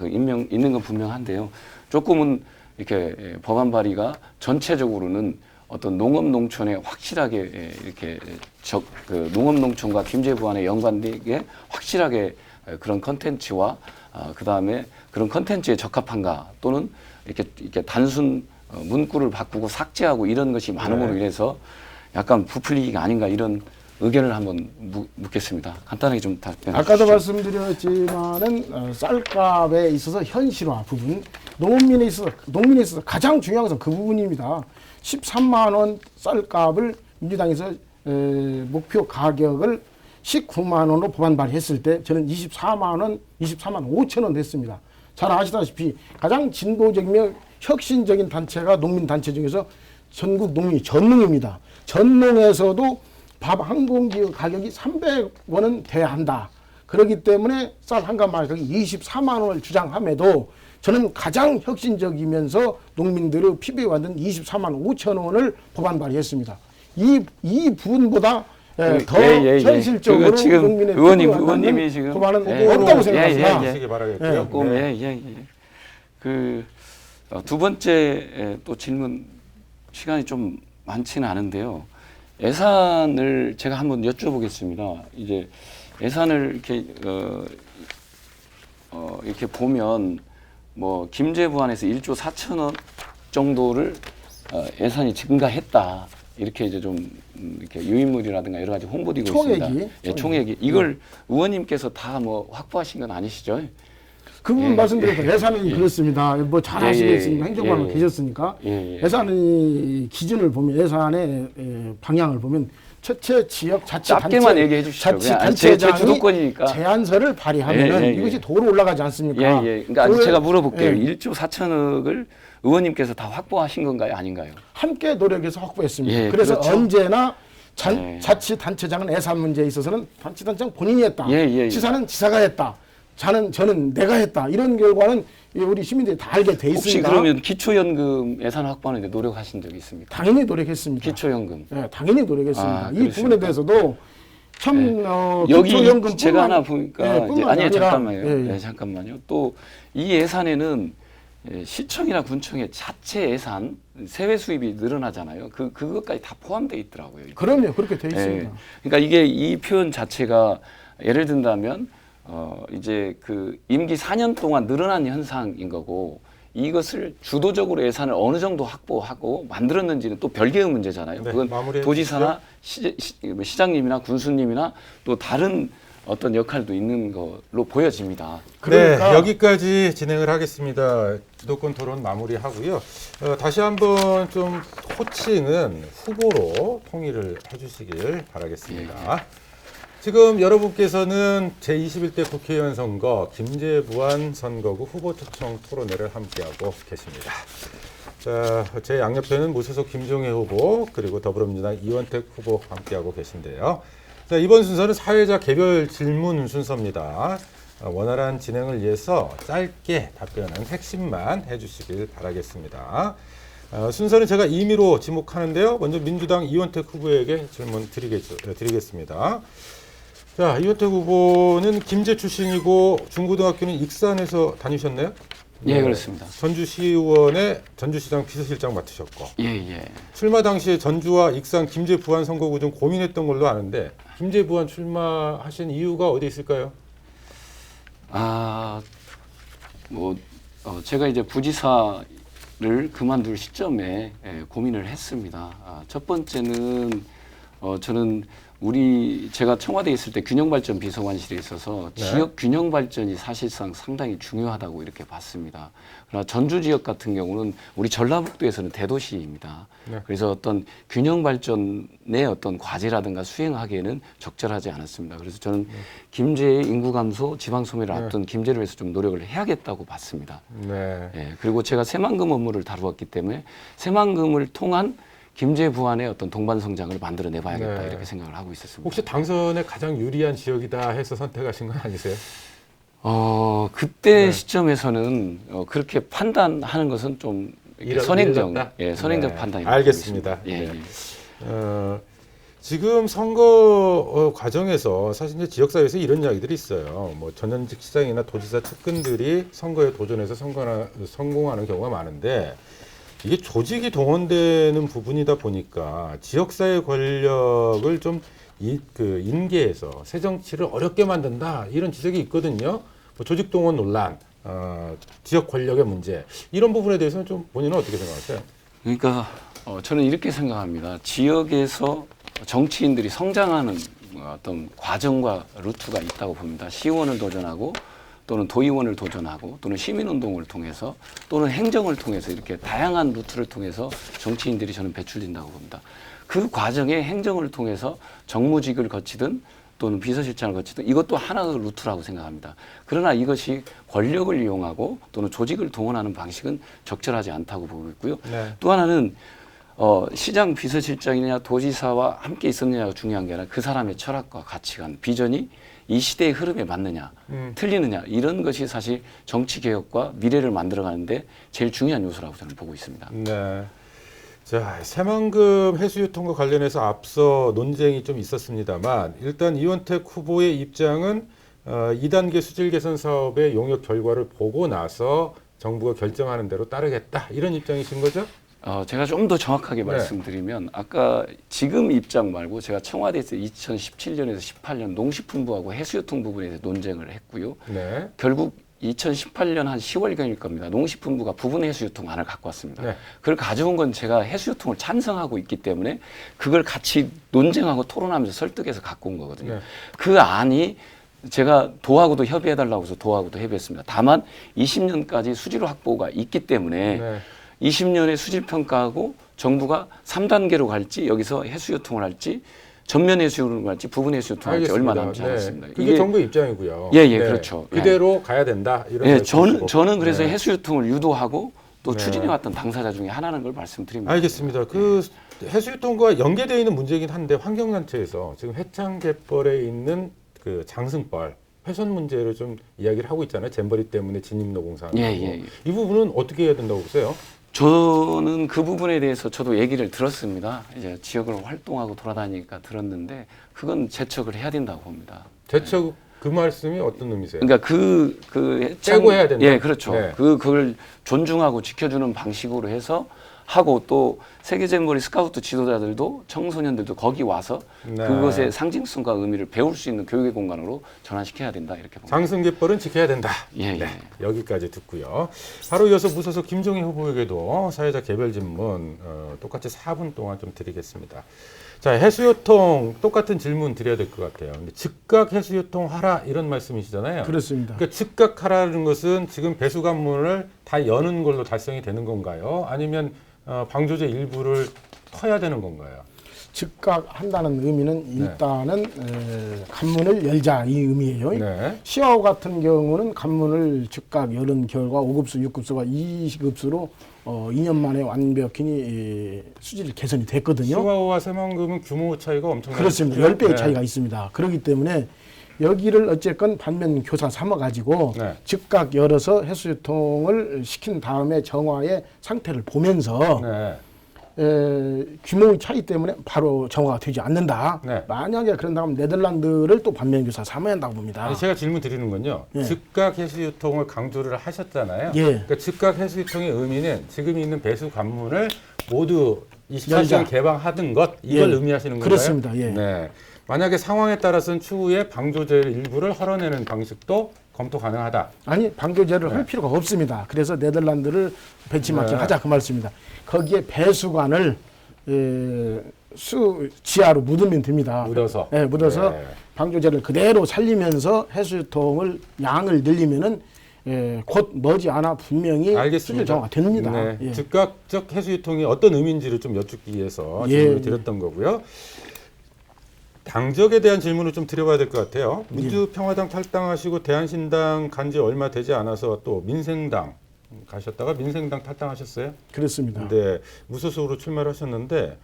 있는 건 분명한데요. 조금은 이렇게 법안 발의가 전체적으로는 어떤 농업농촌에 확실하게 이렇게 농업농촌과 김제부안에 연관되게 확실하게 그런 컨텐츠와 그 다음에 그런 컨텐츠에 적합한가 또는 이렇게 단순 문구를 바꾸고 삭제하고 이런 것이 많음으로 인해서 약간 부풀리기가 아닌가 이런 의견을 한번 묻겠습니다. 간단하게 좀 답변해 아까도 주시죠. 말씀드렸지만은 쌀값에 있어서 현실화 부분, 농민에 있어서 가장 중요한 것은 그 부분입니다. 13만 원 쌀값을 민주당에서 목표 가격을 19만 원으로 법안 발의했을 때 저는 24만 5천 원 됐습니다. 잘 아시다시피 가장 진보적이며 혁신적인 단체가 농민 단체 중에서 전국 농민이 전농입니다. 전농에서도 밥 한 공기 가격이 300원은 돼야 한다. 그렇기 때문에 쌀 한 가마 가격이 24만 원을 주장함에도 저는 가장 혁신적이면서 농민들의 피부에 만든 24만 5천 원을 법안 발의했습니다. 이 부분보다 더 현실적으로 그거 지금 농민의 의원님이 지금 법안은 없다고 생각합니다. 하시기 바라겠고요. 조금 두 번째 또 질문 시간이 좀 많지는 않은데요. 예산을 제가 한번 여쭤보겠습니다. 이제 예산을 이렇게 보면 뭐 김제 부안에서 1조 4천억 정도를 예산이 증가했다. 이렇게 이제 좀 이렇게 유인물이라든가 여러 가지 홍보되고 있습니다. 총액이 이걸 의원님께서 다 뭐 확보하신 건 아니시죠? 그 부분 말씀드려서 예산은 그렇습니다. 뭐 잘 아시겠습니까? 행정관은 예. 계셨으니까. 예산의 기준을 보면 예산의 방향을 보면 첫째 지역 짧게만 얘기해 주시죠. 제 자치단체장이 주도권이니까. 제안서를 발의하면은 이것이 도로 올라가지 않습니까? 그러니까 제가 물어볼게요. 1조 4천억을 의원님께서 다 확보하신 건가요? 아닌가요? 함께 노력해서 확보했습니다. 예, 그래서 그렇죠. 언제나 자치단체장은 예산 문제에 있어서는 자치단체장 본인이 했다. 지사는 지사가 했다. 저는 내가 했다. 이런 결과는 우리 시민들이 다 알게 돼 있습니다. 혹시 그러면 기초연금 예산 확보하는데 노력하신 적이 있습니까? 당연히 노력했습니다. 기초연금. 네, 당연히 노력했습니다. 이 그렇습니까? 부분에 대해서도 참 여기 기초연금 제가 하나 보니까 뿐만 잠깐만요. 또 이 예산에는 시청이나 군청의 자체 예산 세외 수입이 늘어나잖아요. 그것까지 다 포함되어 있더라고요. 그럼요, 그렇게 돼 있습니다. 그러니까 이게 이 표현 자체가 예를 든다면 이제 그 임기 4년 동안 늘어난 현상인 거고 이것을 주도적으로 예산을 어느 정도 확보하고 만들었는지는 또 별개의 문제잖아요. 네, 그건 도지사나 시장님이나 군수님이나 또 다른 어떤 역할도 있는 걸로 보여집니다. 그러니까 네, 여기까지 진행을 하겠습니다. 주도권 토론 마무리하고요. 다시 한번 좀 호칭은 후보로 통일을 해주시길 바라겠습니다. 지금 여러분께서는 제21대 국회의원 선거 김제부안 선거구 후보 초청 토론회를 함께하고 계십니다. 자, 제 양옆에는 무소속 김종혜 후보 그리고 더불어민주당 이원택 후보 함께하고 계신데요. 자, 이번 순서는 사회자 개별 질문 순서입니다. 원활한 진행을 위해서 짧게 답변은 핵심만 해주시길 바라겠습니다. 순서는 제가 임의로 지목하는데요. 먼저 민주당 이원택 후보에게 질문 드리겠습니다. 자, 이원택 후보는 김제 출신이고 중고등학교는 익산에서 다니셨나요? 예, 그렇습니다. 전주시의원의 전주시장 비서실장 맡으셨고 출마 당시에 전주와 익산 김제 부안 선거구 좀 고민했던 걸로 아는데 김제 부안 출마하신 이유가 어디 있을까요? 제가 이제 부지사를 그만둘 시점에 고민을 했습니다. 첫 번째는 저는 제가 청와대에 있을 때 균형발전 비서관실에 있어서 지역 균형 발전이 사실상 상당히 중요하다고 이렇게 봤습니다. 그러나 전주 지역 같은 경우는 우리 전라북도에서는 대도시입니다. 그래서 어떤 균형 발전의 어떤 과제라든가 수행하기에는 적절하지 않았습니다. 그래서 저는 김제의 인구 감소, 지방 소멸을 앞둔 김제를 위해서 좀 노력을 해야겠다고 봤습니다. 그리고 제가 새만금 업무를 다루었기 때문에 새만금을 통한 김제 부안의 어떤 동반 성장을 만들어내봐야겠다 이렇게 생각을 하고 있었습니다. 혹시 당선에 가장 유리한 지역이다 해서 선택하신 건 아니세요? 그때 시점에서는 그렇게 판단하는 것은 좀 선행적 판단이 알겠습니다. 지금 선거 과정에서 사실 이제 지역사회에서 이런 이야기들이 있어요. 뭐 전현직 시장이나 도지사 측근들이 선거에 도전해서 성공하는 경우가 많은데 이게 조직이 동원되는 부분이다 보니까 지역사회 권력을 좀 인계해서 새 정치를 어렵게 만든다 이런 지적이 있거든요. 뭐 조직 동원 논란 지역 권력의 문제 이런 부분에 대해서는 좀 본인은 어떻게 생각하세요? 그러니까 저는 이렇게 생각합니다. 지역에서 정치인들이 성장하는 어떤 과정과 루트가 있다고 봅니다. 시의원을 도전하고 또는 도의원을 도전하고 또는 시민운동을 통해서 또는 행정을 통해서 이렇게 다양한 루트를 통해서 정치인들이 저는 배출된다고 봅니다. 그 과정에 행정을 통해서 정무직을 거치든 또는 비서실장을 거치든 이것도 하나의 루트라고 생각합니다. 그러나 이것이 권력을 이용하고 또는 조직을 동원하는 방식은 적절하지 않다고 보고 있고요. 네. 또 하나는 시장 비서실장이냐 도지사와 함께 있었느냐가 중요한 게 아니라 그 사람의 철학과 가치관, 비전이 이 시대의 흐름에 맞느냐, 틀리느냐 이런 것이 사실 정치 개혁과 미래를 만들어가는데 제일 중요한 요소라고 저는 보고 있습니다. 네. 자, 새만금 해수유통과 관련해서 앞서 논쟁이 좀 있었습니다만 일단 이원택 후보의 입장은 2단계 수질 개선 사업의 용역 결과를 보고 나서 정부가 결정하는 대로 따르겠다 이런 입장이신 거죠? 제가 좀 더 정확하게 말씀드리면 아까 지금 입장 말고 제가 청와대에서 2017년에서 18년 농식품부하고 해수유통 부분에 대해서 논쟁을 했고요. 네. 결국 2018년 한 10월경일 겁니다. 농식품부가 부분 해수유통안을 갖고 왔습니다. 네. 그걸 가져온 건 제가 해수유통을 찬성하고 있기 때문에 그걸 같이 논쟁하고 토론하면서 설득해서 갖고 온 거거든요. 네. 그 안이 제가 도하고도 협의해달라고 해서 도하고도 협의했습니다. 다만 20년까지 수질 확보가 있기 때문에 네. 20년에 수질 평가하고 정부가 3단계로 갈지 여기서 해수유통을 할지 전면 해수유통을 갈지 부분 해수유통을 할지 얼마 남지 않았습니다. 그게 정부 입장이고요. 예, 그렇죠. 그대로 가야 된다. 이런 예, 저는 그래서 네. 해수유통을 유도하고 또 네. 추진해왔던 당사자 중에 하나는 걸 말씀드립니다. 알겠습니다. 그 해수유통과 연계되어 있는 문제이긴 한데 환경단체에서 지금 해창갯벌에 있는 그 장승벌 훼손 문제를 좀 이야기를 하고 있잖아요. 잼버리 때문에 진입노공사. 예. 이 부분은 어떻게 해야 된다고 보세요? 저는 그 부분에 대해서 저도 얘기를 들었습니다. 이제 지역을 활동하고 돌아다니니까 들었는데 그건 제척을 해야 된다고 봅니다. 제척 그 말씀이 어떤 의미세요? 그러니까 떼고 해야 된다. 예, 그렇죠. 네. 그걸 존중하고 지켜주는 방식으로 해서 하고 또 세계 잼버리 스카우트 지도자들도 청소년들도 거기 와서 네. 그것의 상징성과 의미를 배울 수 있는 교육의 공간으로 전환시켜야 된다 이렇게 봅니다. 장승갯벌은 지켜야 된다. 예. 네, 여기까지 듣고요. 바로 이어서 무소속 김종희 후보에게도 사회자 개별 질문 똑같이 4분 동안 좀 드리겠습니다. 자, 해수유통 똑같은 질문 드려야 될 것 같아요. 근데 즉각 해수유통 하라 이런 말씀이시잖아요. 그렇습니다. 그러니까 즉각 하라는 것은 지금 배수관문을 다 여는 걸로 달성이 되는 건가요? 아니면 방조제 일부를 터야 되는 건가요? 즉각 한다는 의미는 일단은 관문을 열자 이 의미예요. 네. 시와호 같은 경우는 관문을 즉각 열은 결과 5급수, 6급수가 2급수로 2년 만에 완벽히 수질 개선이 됐거든요. 시와호와 새만금은 규모 차이가 엄청나요. 그렇습니다. 10배의 차이가 있습니다. 그렇기 때문에 여기를 어쨌건 반면 교사 삼아가지고 네. 즉각 열어서 해수유통을 시킨 다음에 정화의 상태를 보면서 네. 규모의 차이 때문에 바로 정화가 되지 않는다. 네. 만약에 그런다면 네덜란드를 또 반면 교사 삼아야 한다고 봅니다. 아니, 제가 질문 드리는 건요. 예. 즉각 해수유통을 강조를 하셨잖아요. 예. 그러니까 즉각 해수유통의 의미는 지금 있는 배수 관문을 모두 24시간 열자. 개방하는 것 이걸 예. 의미하시는 건가요? 그렇습니다. 예. 네. 만약에 상황에 따라서는 추후에 방조제 일부를 헐어내는 방식도 검토 가능하다. 아니 방조제를 할 필요가 없습니다. 그래서 네덜란드를 벤치마킹 하자 그 말씀입니다. 거기에 배수관을 지하로 묻으면 됩니다. 묻어서. 네, 묻어서 네. 방조제를 그대로 살리면서 해수통을 양을 늘리면은 곧 머지않아 분명히 알겠습니다. 수질 정화가 됩니다. 네. 예. 즉각적 해수유통이 어떤 의미인지를 좀 여쭙기 위해서 예. 질문을 드렸던 거고요. 당적에 대한 질문을 좀 드려봐야 될 것 같아요. 민주평화당 탈당하시고 대한신당 간지 얼마 되지 않아서 또 민생당 가셨다가 민생당 탈당하셨어요. 그렇습니다. 네, 무소속으로 출마를 하셨는데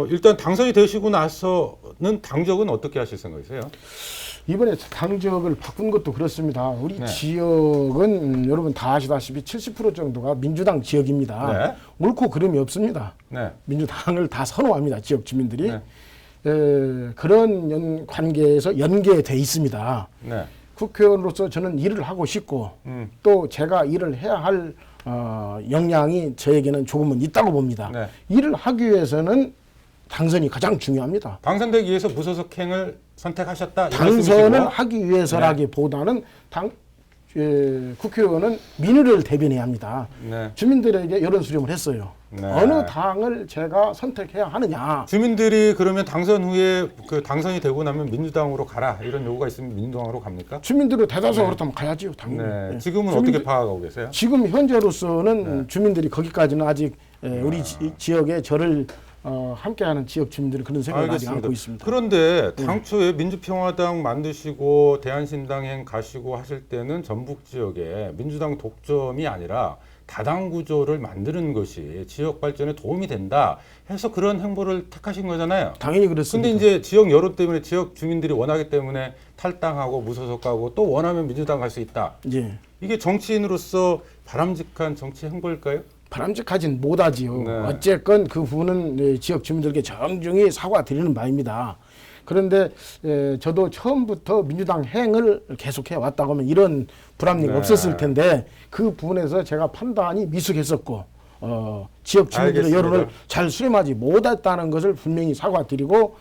일단 당선이 되시고 나서는 당적은 어떻게 하실 생각이세요? 이번에 당적을 바꾼 것도 그렇습니다. 우리 네. 지역은 여러분 다 아시다시피 70% 정도가 민주당 지역입니다. 네. 옳고 그름이 없습니다. 네. 민주당을 다 선호합니다. 지역 주민들이. 네. 그런 관계에서 연계돼 있습니다. 네. 국회의원으로서 저는 일을 하고 싶고 또 제가 일을 해야 할 역량이 저에게는 조금은 있다고 봅니다. 네. 일을 하기 위해서는 당선이 가장 중요합니다. 당선되기 위해서 무소속행을 선택하셨다. 이 당선을 말씀이시고. 하기 위해서라기보다는 국회의원은 민의를 대변해야 합니다. 네. 주민들에게 여론 수렴을 했어요. 네. 어느 당을 제가 선택해야 하느냐. 주민들이 그러면 당선 후에 그 당선이 되고 나면 민주당으로 가라 이런 요구가 있으면 민주당으로 갑니까? 주민들이 대다수가 그렇다면 가야지요, 당연히. 네. 네. 지금은 주민들- 어떻게 파악하고 계세요? 지금 현재로서는 네. 주민들이 거기까지는 아직 우리 지역에 저를 함께하는 지역 주민들은 그런 생각을 아직 안고 있습니다. 그런데 당초에 민주평화당 만드시고 대한신당행 가시고 하실 때는 전북 지역에 민주당 독점이 아니라 다당 구조를 만드는 것이 지역 발전에 도움이 된다 해서 그런 행보를 택하신 거잖아요. 당연히 그렇습니다. 근데 이제 지역 여론 때문에 지역 주민들이 원하기 때문에 탈당하고 무소속하고 또 원하면 민주당 갈 수 있다. 예. 이게 정치인으로서 바람직한 정치 행보일까요? 바람직하진 못하지요. 네. 어쨌건 그 부분은 지역 주민들께 정중히 사과드리는 바입니다. 그런데 저도 처음부터 민주당 행을 계속해 왔다고 하면 이런 불합리가 네. 없었을 텐데 그 부분에서 제가 판단이 미숙했었고 지역 주민들의 알겠습니다. 여론을 잘 수렴하지 못했다는 것을 분명히 사과드리고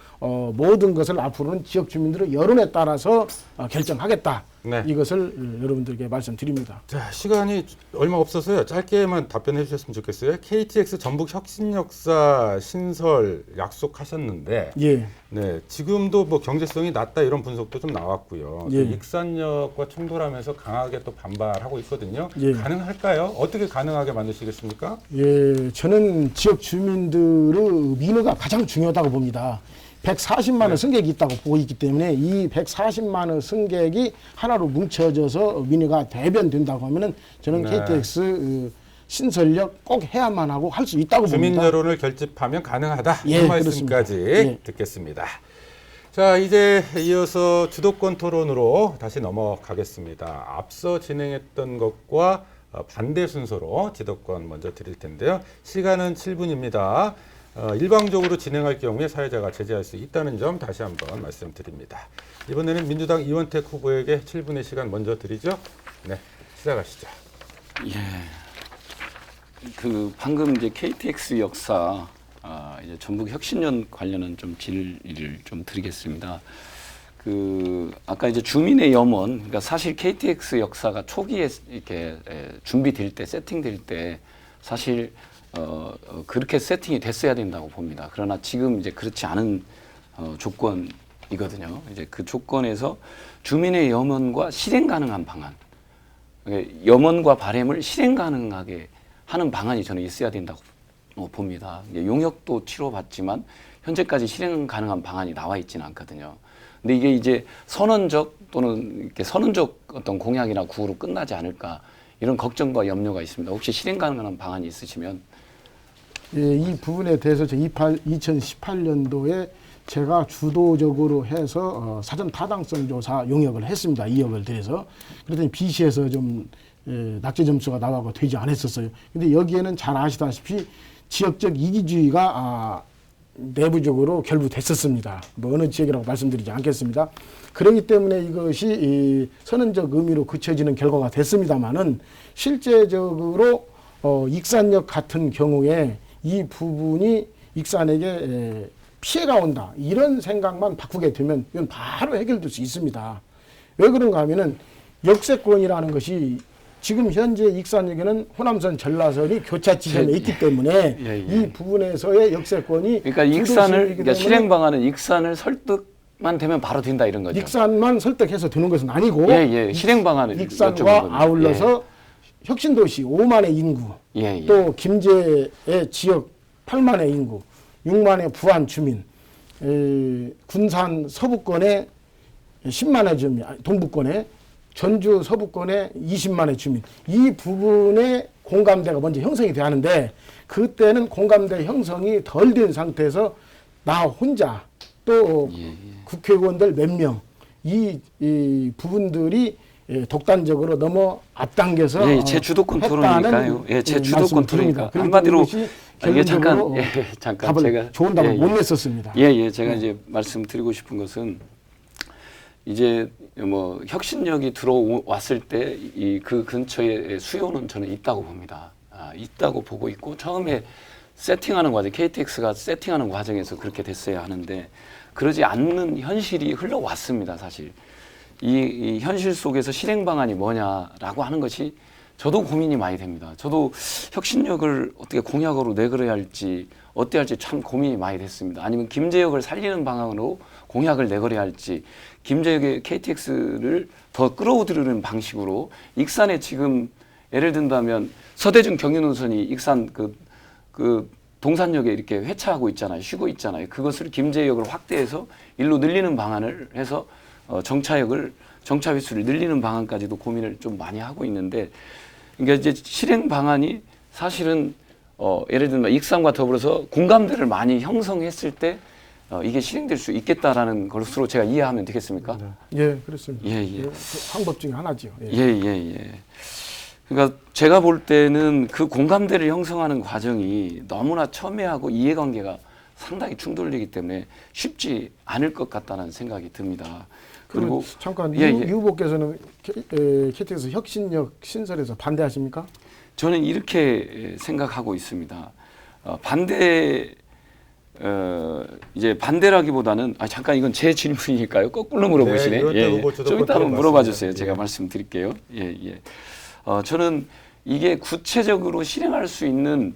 모든 것을 앞으로는 지역 주민들의 여론에 따라서 결정하겠다. 네. 이것을 여러분들께 말씀드립니다. 자, 시간이 얼마 없어서요. 짧게만 답변해 주셨으면 좋겠어요. KTX 전북 혁신역사 신설 약속하셨는데 예. 네, 지금도 뭐 경제성이 낮다 이런 분석도 좀 나왔고요. 또 예. 익산역과 충돌하면서 강하게 또 반발하고 있거든요. 예. 가능할까요? 어떻게 가능하게 만드시겠습니까? 예, 저는 지역 주민들의 민의가 가장 중요하다고 봅니다. 140만 원 승객이 있다고 보고 있기 때문에 이 140만 원 승객이 하나로 뭉쳐져서 민의가 대변된다고 하면은 저는 네. KTX 신설역 꼭 해야만 하고 할 수 있다고 주민 봅니다. 여론을 결집하면 가능하다. 예, 이 말씀까지 그렇습니다. 예. 듣겠습니다. 자, 이제 이어서 주도권 토론으로 다시 넘어가겠습니다. 앞서 진행했던 것과 반대 순서로 지도권 먼저 드릴 텐데요. 시간은 7분입니다. 일방적으로 진행할 경우에 사회자가 제재할 수 있다는 점 다시 한번 말씀드립니다. 이번에는 민주당 이원택 후보에게 7분의 시간 먼저 드리죠. 네, 시작하시죠. 예. 그 방금 이제 KTX 역사 이제 전북 혁신연 관련한 좀 질의를 좀 드리겠습니다. 그 아까 이제 주민의 염원, 그러니까 사실 KTX 역사가 초기에 이렇게 준비될 때 세팅될 때 사실 그렇게 세팅이 됐어야 된다고 봅니다. 그러나 지금 이제 그렇지 않은 조건이거든요. 이제 그 조건에서 주민의 염원과 실행 가능한 방안, 염원과 바램을 실행 가능하게 하는 방안이 저는 있어야 된다고 봅니다. 용역도 치러봤지만 현재까지 실행 가능한 방안이 나와 있지는 않거든요. 근데 이게 이제 선언적 또는 이렇게 선언적 어떤 공약이나 구호로 끝나지 않을까 이런 걱정과 염려가 있습니다. 혹시 실행 가능한 방안이 있으시면? 예, 이 부분에 대해서 2018년도에 제가 주도적으로 해서 사전 타당성 조사 용역을 했습니다. 2억을 들여서. 그랬더니 BC에서 좀 낙제 점수가 나와서 되지 않았었어요. 근데 여기에는 잘 아시다시피 지역적 이기주의가 내부적으로 결부됐었습니다. 뭐 어느 지역이라고 말씀드리지 않겠습니다. 그렇기 때문에 이것이 선언적 의미로 그쳐지는 결과가 됐습니다만은 실제적으로 익산역 같은 경우에 이 부분이 익산에게 피해가 온다 이런 생각만 바꾸게 되면 이건 바로 해결될 수 있습니다. 왜 그런가 하면은 역세권이라는 것이 지금 현재 익산역에는 호남선 전라선이 교차 지점에 있기 때문에 이 부분에서의 역세권이 그러니까 익산을 그러니까 실행 방안은 익산을 설득만 되면 바로 된다 이런 거죠. 익산만 설득해서 되는 것은 아니고 실행 방안을 익산과 아울러서 혁신도시 5만의 인구 또 김제의 지역 8만의 인구 6만의 부안 주민 군산 서부권의 10만의 주민 동부권에 전주 서부권의 20만의 주민 이 부분에 공감대가 먼저 형성이 돼야 하는데 그때는 공감대 형성이 덜 된 상태에서 나 혼자 또 국회의원들 몇 명 이 부분들이 독단적으로 너무 앞당겨서 제 주도권 토론이니까요. 제 주도권 토론이니까 한마디로 이게 잠깐 답을 제가 좋은 답을 못 냈었습니다. 제가 이제 말씀드리고 싶은 것은 이제 뭐 혁신역이 들어왔을 때 그 근처에 수요는 저는 있다고 봅니다. 있다고 보고 있고 처음에 세팅하는 과정, KTX가 세팅하는 과정에서 그렇게 됐어야 하는데 그러지 않는 현실이 흘러왔습니다. 사실 이 현실 속에서 실행 방안이 뭐냐라고 하는 것이 저도 고민이 많이 됩니다. 저도 혁신력을 어떻게 공약으로 내걸어야 할지 어떻게 할지 참 고민이 많이 됐습니다. 아니면 김제역을 살리는 방향으로 공약을 내걸어야 할지 김제역의 KTX를 더 끌어들이는 방식으로 익산에 지금 예를 든다면 서대중 경인호선이 익산 그 동산역에 이렇게 회차하고 있잖아요. 쉬고 있잖아요. 그것을 김제역을 확대해서 일로 늘리는 방안을 해서 정차 횟수를 늘리는 방안까지도 고민을 좀 많이 하고 있는데 그러니까 이제 실행 방안이 사실은 예를 들면 익산과 더불어서 공감대를 많이 형성했을 때 이게 실행될 수 있겠다라는 것으로 제가 이해하면 되겠습니까? 예, 그렇습니다. 예, 예. 그 방법 중에 하나죠. 예. 예, 예, 예. 그러니까 제가 볼 때는 그 공감대를 형성하는 과정이 너무나 첨예하고 이해관계가 상당히 충돌되기 때문에 쉽지 않을 것 같다는 생각이 듭니다. 그리고 잠깐 예, 유 예. 후보께서는 KTX 혁신역 신설에서 반대하십니까? 저는 이렇게 생각하고 있습니다. 이제 반대라기보다는 잠깐 이건 제 질문이니까요. 거꾸로 물어보시네. 네, 예, 후보 좀 주도권 이따 한번 물어봐 주세요. 예. 제가 말씀드릴게요. 예, 예. 저는 이게 구체적으로 실행할 수 있는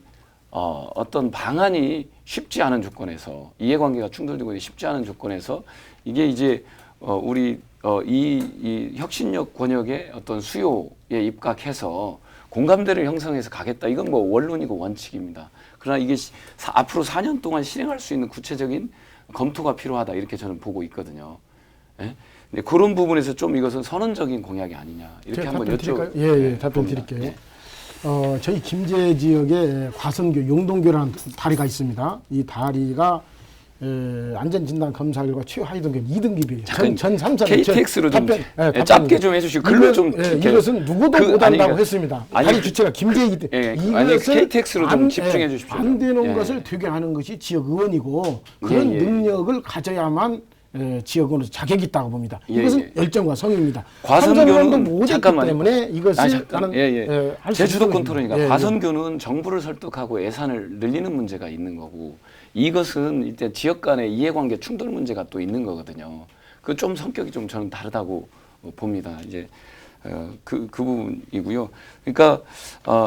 어떤 방안이 쉽지 않은 조건에서 이해관계가 충돌되고 쉽지 않은 조건에서 이게 이제 이 혁신력 권역의 어떤 수요에 입각해서 공감대를 형성해서 가겠다. 이건 뭐 원론이고 원칙입니다. 그러나 이게 앞으로 4년 동안 실행할 수 있는 구체적인 검토가 필요하다. 이렇게 저는 보고 있거든요. 예? 근데 그런 부분에서 좀 이것은 선언적인 공약이 아니냐. 이렇게 제가 한번 답변 드릴까요? 네, 답변 봅니다. 드릴게요. 예. 저희 김제 지역에 과선교, 용동교라는 다리가 있습니다. 이 다리가 안전진단 검사 결과 최하위 등급 2등급이에요. 잠깐 전 3사 KTX로 좀 짧게 좀 해주시고 글로 좀 이렇게 이것은 누구도 못한다고 했습니다. 다리 주체가 김제이기 때문에 이것을 KTX로 좀 집중해 주십시오. 안 되는 예. 것을 되게 하는 것이 지역 의원이고 그런 예, 예. 능력을 가져야만 지역으로 자격이 있다고 봅니다. 예, 이것은 예. 열정과 성의입니다. 과선교는 못했기 잠깐만요. 때문에 이것을 나는 제 주도권 토론이니까 과선교는 정부를 설득하고 예산을 늘리는 문제가 있는 거고 이것은 일단 지역 간의 이해관계 충돌 문제가 또 있는 거거든요. 그 좀 성격이 좀 저는 다르다고 봅니다. 이제 그 부분이고요. 그러니까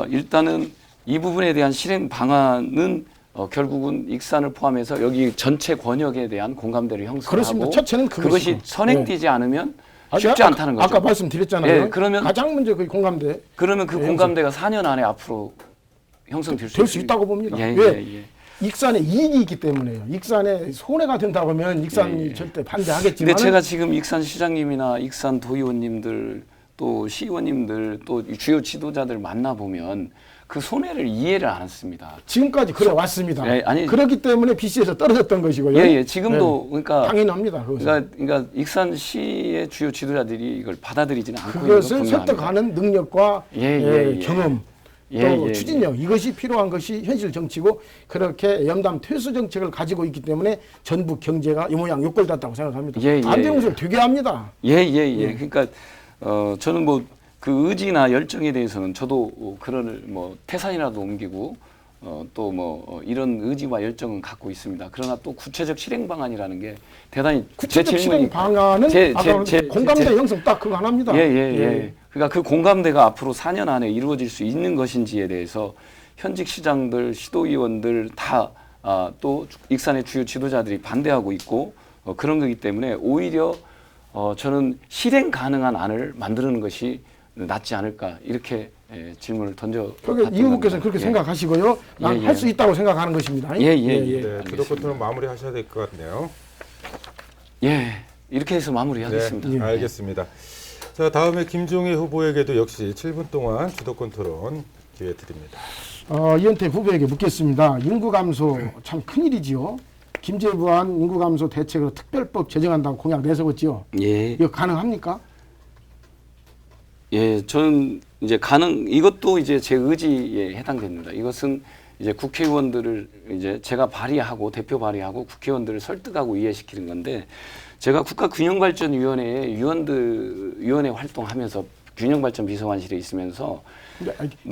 일단은 이 부분에 대한 실행 방안은 결국은 익산을 포함해서 여기 전체 권역에 대한 공감대를 형성하고 그렇습니다. 첫째는 그것이 선행되지 않으면 쉽지 아까, 않다는 거죠. 아까 말씀드렸잖아요. 예, 그러면 가장 먼저 그 공감대 그러면 그 공감대가 4년 안에 앞으로 형성될 될 수 있다고 봅니다. 예, 왜? 예, 예. 익산에 이익이 있기 때문에요. 익산에 손해가 된다고 하면 익산이 예, 예. 절대 반대하겠지만. 근데 제가 지금 익산 시장님이나 익산 도의원님들 또 시의원님들 또 주요 지도자들 만나 보면 그 손해를 이해를 안 했습니다. 지금까지 그래 왔습니다. 예, 아니, 그렇기 때문에 BC에서 떨어졌던 것이고요. 예, 예. 지금도 그러니까 당연합니다. 그것은. 그러니까 익산시의 주요 지도자들이 이걸 받아들이지는 않고 그것을 있는 거 분명합니다. 설득하는 능력과 경험 또 추진력 이것이 필요한 것이 현실 정치고 그렇게 염담 퇴수 정책을 가지고 있기 때문에 전북 경제가 이 모양 요꼴났다고 생각합니다. 안 되는 것을 되게 합니다. 그러니까 저는 뭐 그 의지나 열정에 대해서는 저도 그런 뭐 태산이라도 옮기고 또 뭐 이런 의지와 열정은 갖고 있습니다. 그러나 또 구체적 실행 방안이라는 게 대단히 구체적 실행 방안은 공감대 형성 딱 그거 하나입니다. 그러니까 그 공감대가 앞으로 4년 안에 이루어질 수 있는 것인지에 대해서 현직 시장들, 시도의원들 다 또 익산의 주요 지도자들이 반대하고 있고 그런 거기 때문에 오히려 저는 실행 가능한 안을 만드는 것이 낫지 않을까 이렇게 질문을 던져. 그러니까 이 후보께서는 그렇게 생각하시고요. 난 할 수 있다고 생각하는 것입니다. 네, 주도권 토론 마무리하셔야 될 것 같네요. 이렇게 해서 마무리하겠습니다. 네, 알겠습니다. 자, 다음에 김종애 후보에게도 역시 7분 동안 주도권 토론 기회 드립니다. 이현택 후보에게 묻겠습니다. 인구 감소 참 큰일이지요. 김제부안 인구 감소 대책으로 특별법 제정한다고 공약 내세웠지요. 이거 가능합니까? 저는 이제 이것도 이제 제 의지에 해당됩니다. 이것은 이제 국회의원들을 이제 제가 발의하고 대표 발의하고 국회의원들을 설득하고 이해시키는 건데 제가 국가균형발전위원회에 위원회 활동하면서 균형발전 비서관실에 있으면서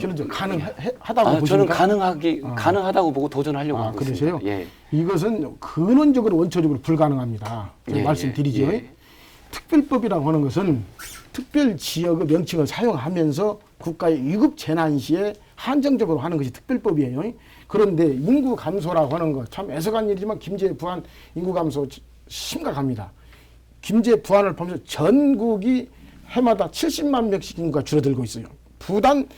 저는 가능하다고 보십니까? 저는 가능하다고 보고 도전하려고 하고 있습니다. 이것은 근원적으로 원초적으로 불가능합니다. 말씀드리죠. 특별법이라고 하는 것은 특별 지역의 명칭을 사용하면서 국가의 위급 재난 시에 한정적으로 하는 것이 특별법이에요. 그런데 인구 감소라고 하는 것 참 애석한 일이지만 김제 부안 인구 감소 심각합니다. 김제 부안을 보면서 전국이 해마다 70만 명씩 인구가 줄어들고 있어요. 부단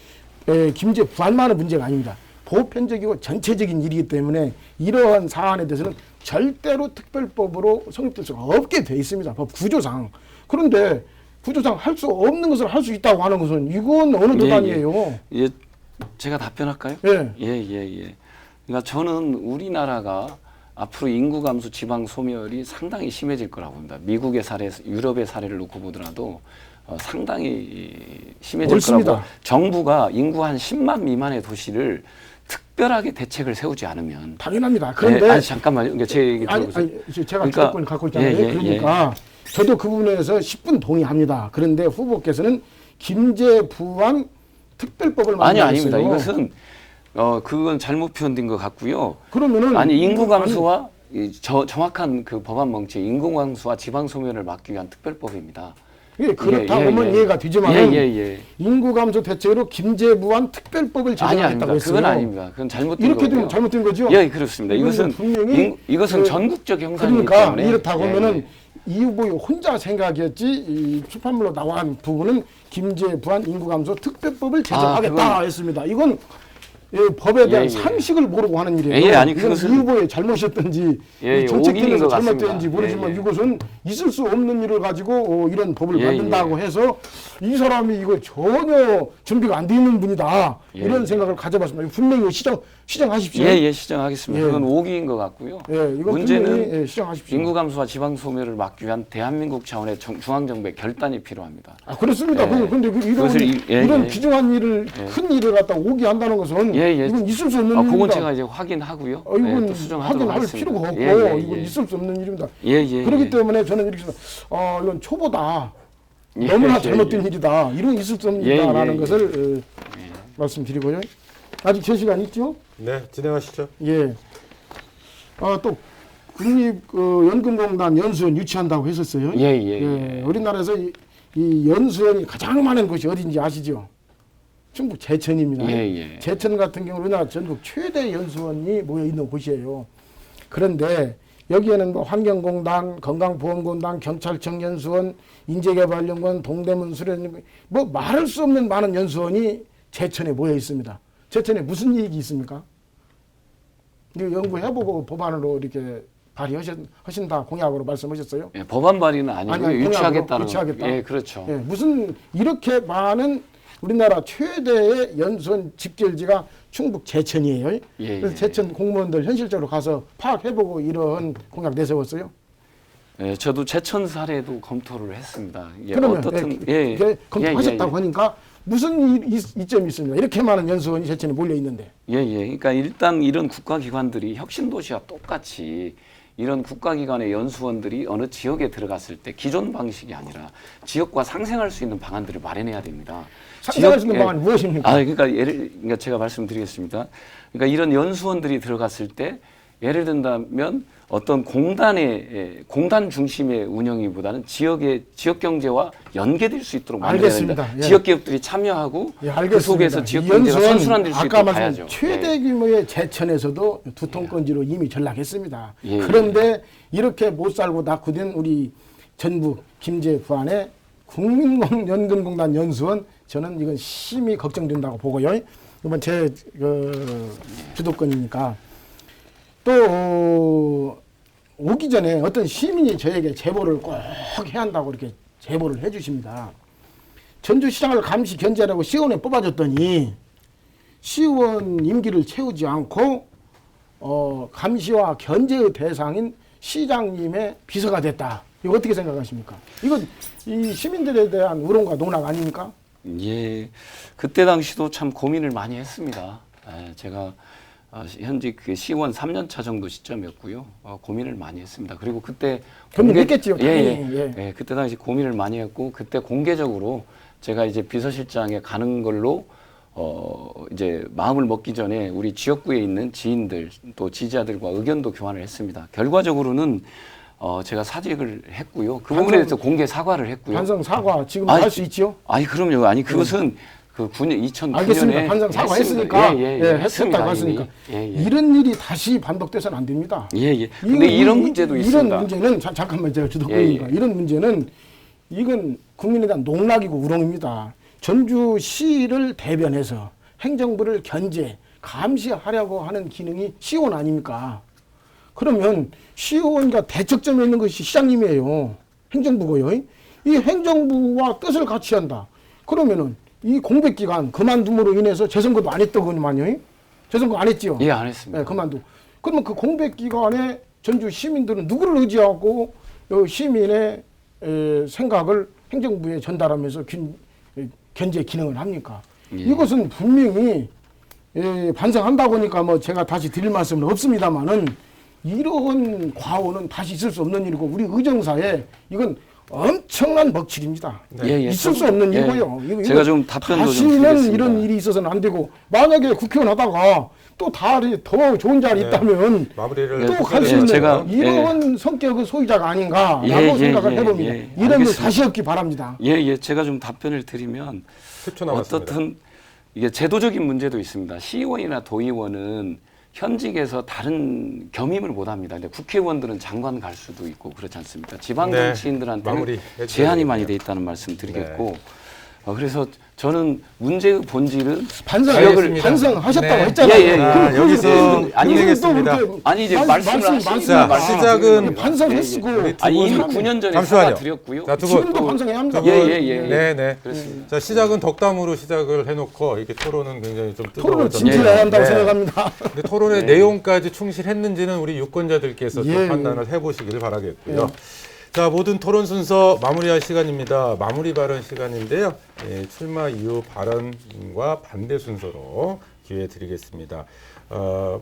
김제 부안만의 문제가 아닙니다. 보편적이고 전체적인 일이기 때문에 이러한 사안에 대해서는 절대로 특별법으로 성립될 수가 없게 돼 있습니다. 법 구조상. 그런데 구조상 할 수 없는 것을 할 수 있다고 하는 것은 이건 어느 도단이에요. 예, 제가 답변할까요? 예. 예. 그러니까 저는 우리나라가 앞으로 인구 감소, 지방 소멸이 상당히 심해질 거라고 봅니다. 미국의 사례, 유럽의 사례를 놓고 보더라도 상당히 심해질 옳습니다. 거라고. 정부가 인구 한 10만 미만의 도시를 특별하게 대책을 세우지 않으면 당연합니다. 그런데 아니 잠깐만요. 그러니까 제 얘기 들어보세요. 제가 그러니까, 주도권을 갖고 있잖아요. 그러니까 저도 그 부분에서 10분 동의합니다. 그런데 후보께서는 김제 부안 특별법을 만들었어요. 아닙니다. 이것은 그건 잘못 표현된 것 같고요. 그러면은 아니 인구 감소와 정확한 그 법안 멍치 인구 감소와 지방 소멸을 막기 위한 특별법입니다. 예, 그렇다 보면 이해가 되지만 인구 감소 대책으로 김제 부안 특별법을 제정했다고 했어요. 그건 아닙니다. 그건 잘못된 이렇게 거고요. 되면 잘못된 거죠? 예, 그렇습니다. 이것은 분명히 이것은 전국적 형상이기 그러니까 때문에 이렇다고 하면은 이 후보의 혼자 생각이었지 이 출판물로 나온 부분은 김제 부안 인구 감소 특별법을 제정하겠다 했습니다. 이건 법에 대한 상식을 모르고 하는 일이에요. 아니 이건 이 후보의 잘못이었든지 정책팀에서 잘못됐는지 모르지만 이것은 있을 수 없는 일을 가지고 이런 법을 만든다고 해서 이 사람이 이거 전혀 준비가 안 돼 있는 분이다 이런 생각을 가져봤습니다. 분명히 시정하십시오. 시정하겠습니다. 그건 오기인 것 같고요. 이건 문제는 시정하십시오. 인구 감소와 지방 소멸을 막기 위한 대한민국 차원의 중앙정부의 결단이 필요합니다. 그렇습니다. 그런데 이런 귀중한 일을 큰 일을 갖다 오기한다는 것은 이건 있을 수 없는 일입니다. 그건 제가 이제 확인하고요. 이건 또 수정하도록 확인할 하겠습니다. 필요가 없고 이건 있을 수 없는 일입니다. 그렇기 때문에 저는 이렇게 이건 초보다. 너무나 잘못된 일이다. 이런 있을 수 없는 일이다라는 것을 말씀드리고요. 아직 제 시간 있죠? 네, 진행하시죠. 예. 또 국립연금공단 연수원 유치한다고 했었어요. 우리나라에서 이 연수원이 가장 많은 곳이 어딘지 아시죠? 충북 제천입니다. 제천 같은 경우 우리나라 전국 최대 연수원이 모여 있는 곳이에요. 그런데 여기에는 뭐 환경공단, 건강보험공단, 경찰청 연수원, 인재개발연구원, 동대문 수련연구원 뭐 말할 수 없는 많은 연수원이 제천에 모여 있습니다. 제천에 무슨 이익이 있습니까? 이거 연구해보고 법안으로 이렇게 발의하신다 공약으로 말씀하셨어요? 법안 발의는 아니고요. 유치하겠다는 유치하겠다. 그렇죠. 무슨 이렇게 많은 우리나라 최대의 연수원 집결지가 충북 제천이에요. 그래서 제천 공무원들 현실적으로 가서 파악해보고 이런 공약 내세웠어요. 저도 제천 사례도 검토를 했습니다. 그러면 검토하셨다고 하니까 무슨 이점이 있습니까? 이렇게 많은 연수원이 제천에 몰려 있는데. 그러니까 일단 이런 국가기관들이 혁신도시와 똑같이 이런 국가기관의 연수원들이 어느 지역에 들어갔을 때 기존 방식이 아니라 지역과 상생할 수 있는 방안들을 마련해야 됩니다. 상생할 수 있는 방안이 무엇입니까? 그러니까 제가 말씀드리겠습니다. 그러니까 이런 연수원들이 들어갔을 때 예를 든다면 어떤 공단 중심의 운영이보다는 지역 경제와 연계될 수 있도록 만들어야 됩니다. 지역 기업들이 참여하고 그 속에서 지역 경제가 선순환될 수 있도록 가야죠. 최대 규모의 제천에서도 두통건지로 이미 전락했습니다. 그런데 이렇게 못 살고 낙후된 우리 전북 김제 부안의 국민연금공단 연수원 저는 이건 심히 걱정된다고 보고요. 이번 제 주도권이니까. 또 오기 전에 어떤 시민이 저에게 제보를 꼭 해야 한다고 이렇게 제보를 해 주십니다. 전주시장을 감시 견제하라고 시의원에 뽑아줬더니 시의원 임기를 채우지 않고 감시와 견제의 대상인 시장님의 비서가 됐다. 이거 어떻게 생각하십니까? 이건 이 시민들에 대한 우롱과 농락 아닙니까? 그때 당시도 참 고민을 많이 했습니다. 제가 현재 그 시의원 3년차 정도 시점이었고요. 고민을 많이 했습니다. 그리고 그때 했겠지요. 그때 당시 고민을 많이 했고 그때 공개적으로 제가 이제 비서실장에 가는 걸로 이제 마음을 먹기 전에 우리 지역구에 있는 지인들 또 지지자들과 의견도 교환을 했습니다. 결과적으로는 제가 사직을 했고요. 그 부분에 대해서 공개 사과를 했고요. 반성 사과 지금 아니, 할 수 있지요? 아니 그럼요. 아니 그것은 그 2009년에 알겠습니다. 반성 사과했으니까 했습니다. 했었다고 했으니까 예. 이런 일이 다시 반복돼서는 안 됩니다. 예. 근데 이런 문제도 있습니다. 이런 문제는 잠깐만 제가 주도국이니까 이런 문제는 이건 국민에 대한 농락이고 우롱입니다. 전주시를 대변해서 행정부를 견제, 감시하려고 하는 기능이 시의원 아닙니까? 그러면 시의원과 대척점에 있는 것이 시장님이에요. 행정부고요. 이 행정부와 뜻을 같이 한다. 그러면은 이 공백기간 그만둠으로 인해서 재선거도 안 했더군만요. 재선거 안 했지요? 예, 안 했습니다. 네, 그만두. 그러면 그 공백기간에 전주 시민들은 누구를 의지하고 시민의 생각을 행정부에 전달하면서 견제 기능을 합니까? 예. 이것은 분명히 반성한다고 하니까 뭐 제가 다시 드릴 말씀은 없습니다만은 이런 과오는 다시 있을 수 없는 일이고 우리 의정사에 이건 엄청난 먹칠입니다. 있을 수 없는 일이고요. 이거 제가 좀 답변도 좀 다시는 드리겠습니다. 이런 일이 있어서는 안 되고 만약에 국회의원 하다가 또 다른 더 좋은 자리 있다면 마무리를 또 갈 수 있는 제가, 이런 성격의 소유자가 아닌가라고 생각을 해봅니다. 이런 일 알겠습니다. 다시 없기 바랍니다. 제가 좀 답변을 드리면 10초 남았습니다. 어떻든 이게 제도적인 문제도 있습니다. 시의원이나 도의원은 현직에서 다른 겸임을 못 합니다. 근데 국회의원들은 장관 갈 수도 있고 그렇지 않습니까? 지방 네, 정치인들한테는 마무리 제한이 많이 돼 있다는 말씀 드리겠고 그래서 저는 문제의 본질은 반성하셨다고 네. 했잖아요. 여기서 아니, 끝내겠습니다. 아니 이제 말씀을 하시니까 자, 시작은 반성했고 아니 이미 9년 전에 잠시만요. 사과 드렸고요. 자, 두 지금도 분. 반성해야 합니다. 네. 그렇습니다. 자, 시작은 덕담으로 시작을 해놓고 이렇게 토론은 굉장히 좀 토론을 뜨거워졌네요. 진지해야 한다고 네. 생각합니다. 근데 토론의 내용까지 충실했는지는 우리 유권자들께서 또 예. 판단을 해보시길 바라겠고요. 자, 모든 토론 순서 마무리할 시간입니다. 마무리 발언 시간인데요. 출마 이후 발언과 반대 순서로 기회 드리겠습니다.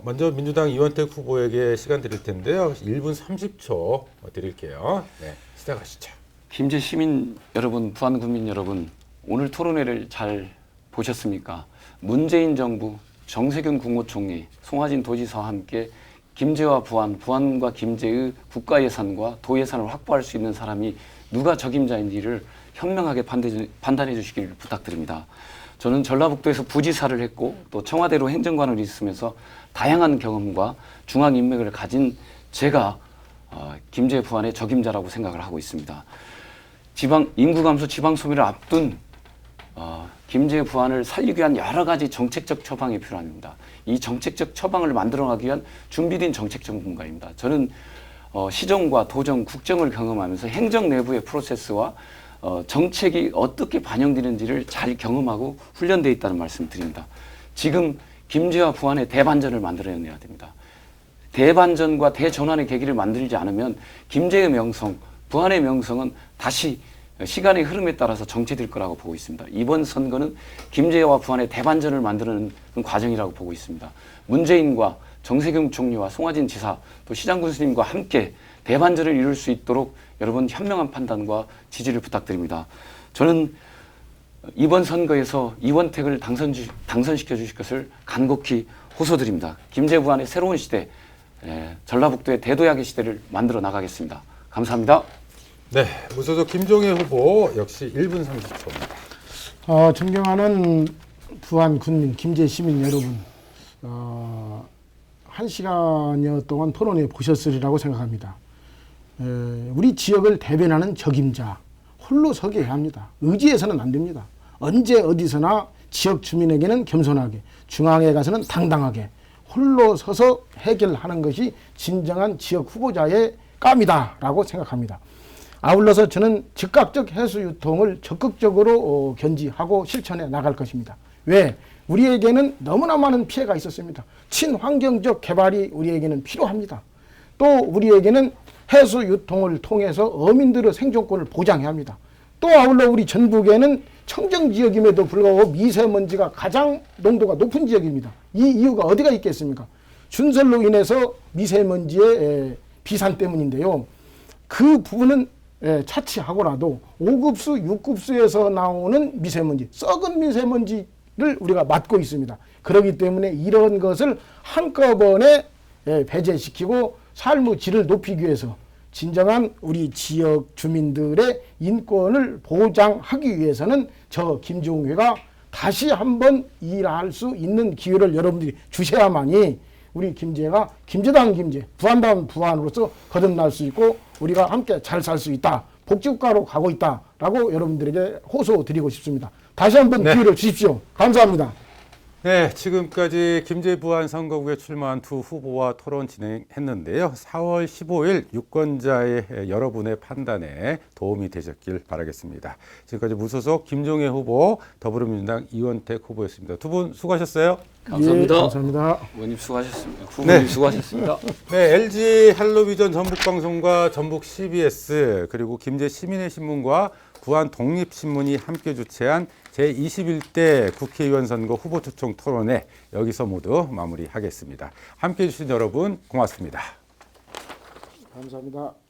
먼저 민주당 이원택 후보에게 시간 드릴 텐데요. 1분 30초 드릴게요. 네, 시작하시죠. 김제 시민 여러분, 부안 국민 여러분, 오늘 토론회를 잘 보셨습니까? 문재인 정부, 정세균 국무총리, 송하진 도지사와 함께 김제와 부안과 김제의 국가 예산과 도 예산을 확보할 수 있는 사람이 누가 적임자인지를 현명하게 판단해 주시길 부탁드립니다. 저는 전라북도에서 부지사를 했고 또 청와대로 행정관을 있으면서 다양한 경험과 중앙 인맥을 가진 제가 김제 부안의 적임자라고 생각을 하고 있습니다. 인구 감소 지방 소멸을 앞둔 김제 부안을 살리기 위한 여러 가지 정책적 처방이 필요합니다. 이 정책적 처방을 만들어가기 위한 준비된 정책 전문가입니다. 저는 시정과 도정, 국정을 경험하면서 행정 내부의 프로세스와 정책이 어떻게 반영되는지를 잘 경험하고 훈련되어 있다는 말씀 드립니다. 지금 김제와 부안의 대반전을 만들어내야 됩니다. 대반전과 대전환의 계기를 만들지 않으면 김제의 명성, 부안의 명성은 다시 시간의 흐름에 따라서 정체될 거라고 보고 있습니다. 이번 선거는 김제와 부안의 대반전을 만드는 과정이라고 보고 있습니다. 문재인과 정세균 총리와 송하진 지사 또 시장군 스님과 함께 대반전을 이룰 수 있도록 여러분 현명한 판단과 지지를 부탁드립니다. 저는 이번 선거에서 이원택을 당선시켜 주실 것을 간곡히 호소드립니다. 김제 부안의 새로운 시대, 전라북도의 대도약의 시대를 만들어 나가겠습니다. 감사합니다. 네, 무소속 김종혜 후보 역시 1분 30초입니다. 존경하는 부안 군민, 김제 시민 여러분, 1시간여 동안 토론회 보셨으리라고 생각합니다. 우리 지역을 대변하는 적임자, 홀로 서게 해야 합니다. 의지해서는 안 됩니다. 언제 어디서나 지역 주민에게는 겸손하게, 중앙에 가서는 당당하게 홀로 서서 해결하는 것이 진정한 지역 후보자의 깜이다라고 생각합니다. 아울러서 저는 즉각적 해수 유통을 적극적으로 견지하고 실천해 나갈 것입니다. 왜? 우리에게는 너무나 많은 피해가 있었습니다. 친환경적 개발이 우리에게는 필요합니다. 또 우리에게는 해수 유통을 통해서 어민들의 생존권을 보장해야 합니다. 또 아울러 우리 전북에는 청정지역임에도 불구하고 미세먼지가 가장 농도가 높은 지역입니다. 이 이유가 어디가 있겠습니까? 준설로 인해서 미세먼지의 비산 때문인데요. 그 부분은 차치하고라도 5급수, 6급수에서 나오는 미세먼지, 썩은 미세먼지를 우리가 맡고 있습니다. 그렇기 때문에 이런 것을 한꺼번에 배제시키고 삶의 질을 높이기 위해서 진정한 우리 지역 주민들의 인권을 보장하기 위해서는 저 김종회가 다시 한번 일할 수 있는 기회를 여러분들이 주셔야만이 우리 김제가 김제다운 김제, 부안다운 부안으로서 거듭날 수 있고 우리가 함께 잘 살 수 있다. 복지국가로 가고 있다라고 여러분들에게 호소드리고 싶습니다. 다시 한번 기회를 주십시오. 감사합니다. 네, 지금까지 김제 부안 선거구에 출마한 두 후보와 토론 진행했는데요. 4월 15일 유권자의 여러분의 판단에 도움이 되셨길 바라겠습니다. 지금까지 무소속 김종회 후보, 더불어민주당 이원택 후보였습니다. 두 분 수고하셨어요. 감사합니다. 예, 감사합니다. 의원님 수고하셨습니다. 후보님 수고하셨습니다. 네, LG 헬로비전 전북방송과 전북 CBS 그리고 김제 시민의 신문과 부안 독립신문이 함께 주최한 제21대 국회의원 선거 후보 초청 토론회 여기서 모두 마무리하겠습니다. 함께해 주신 여러분 고맙습니다. 감사합니다.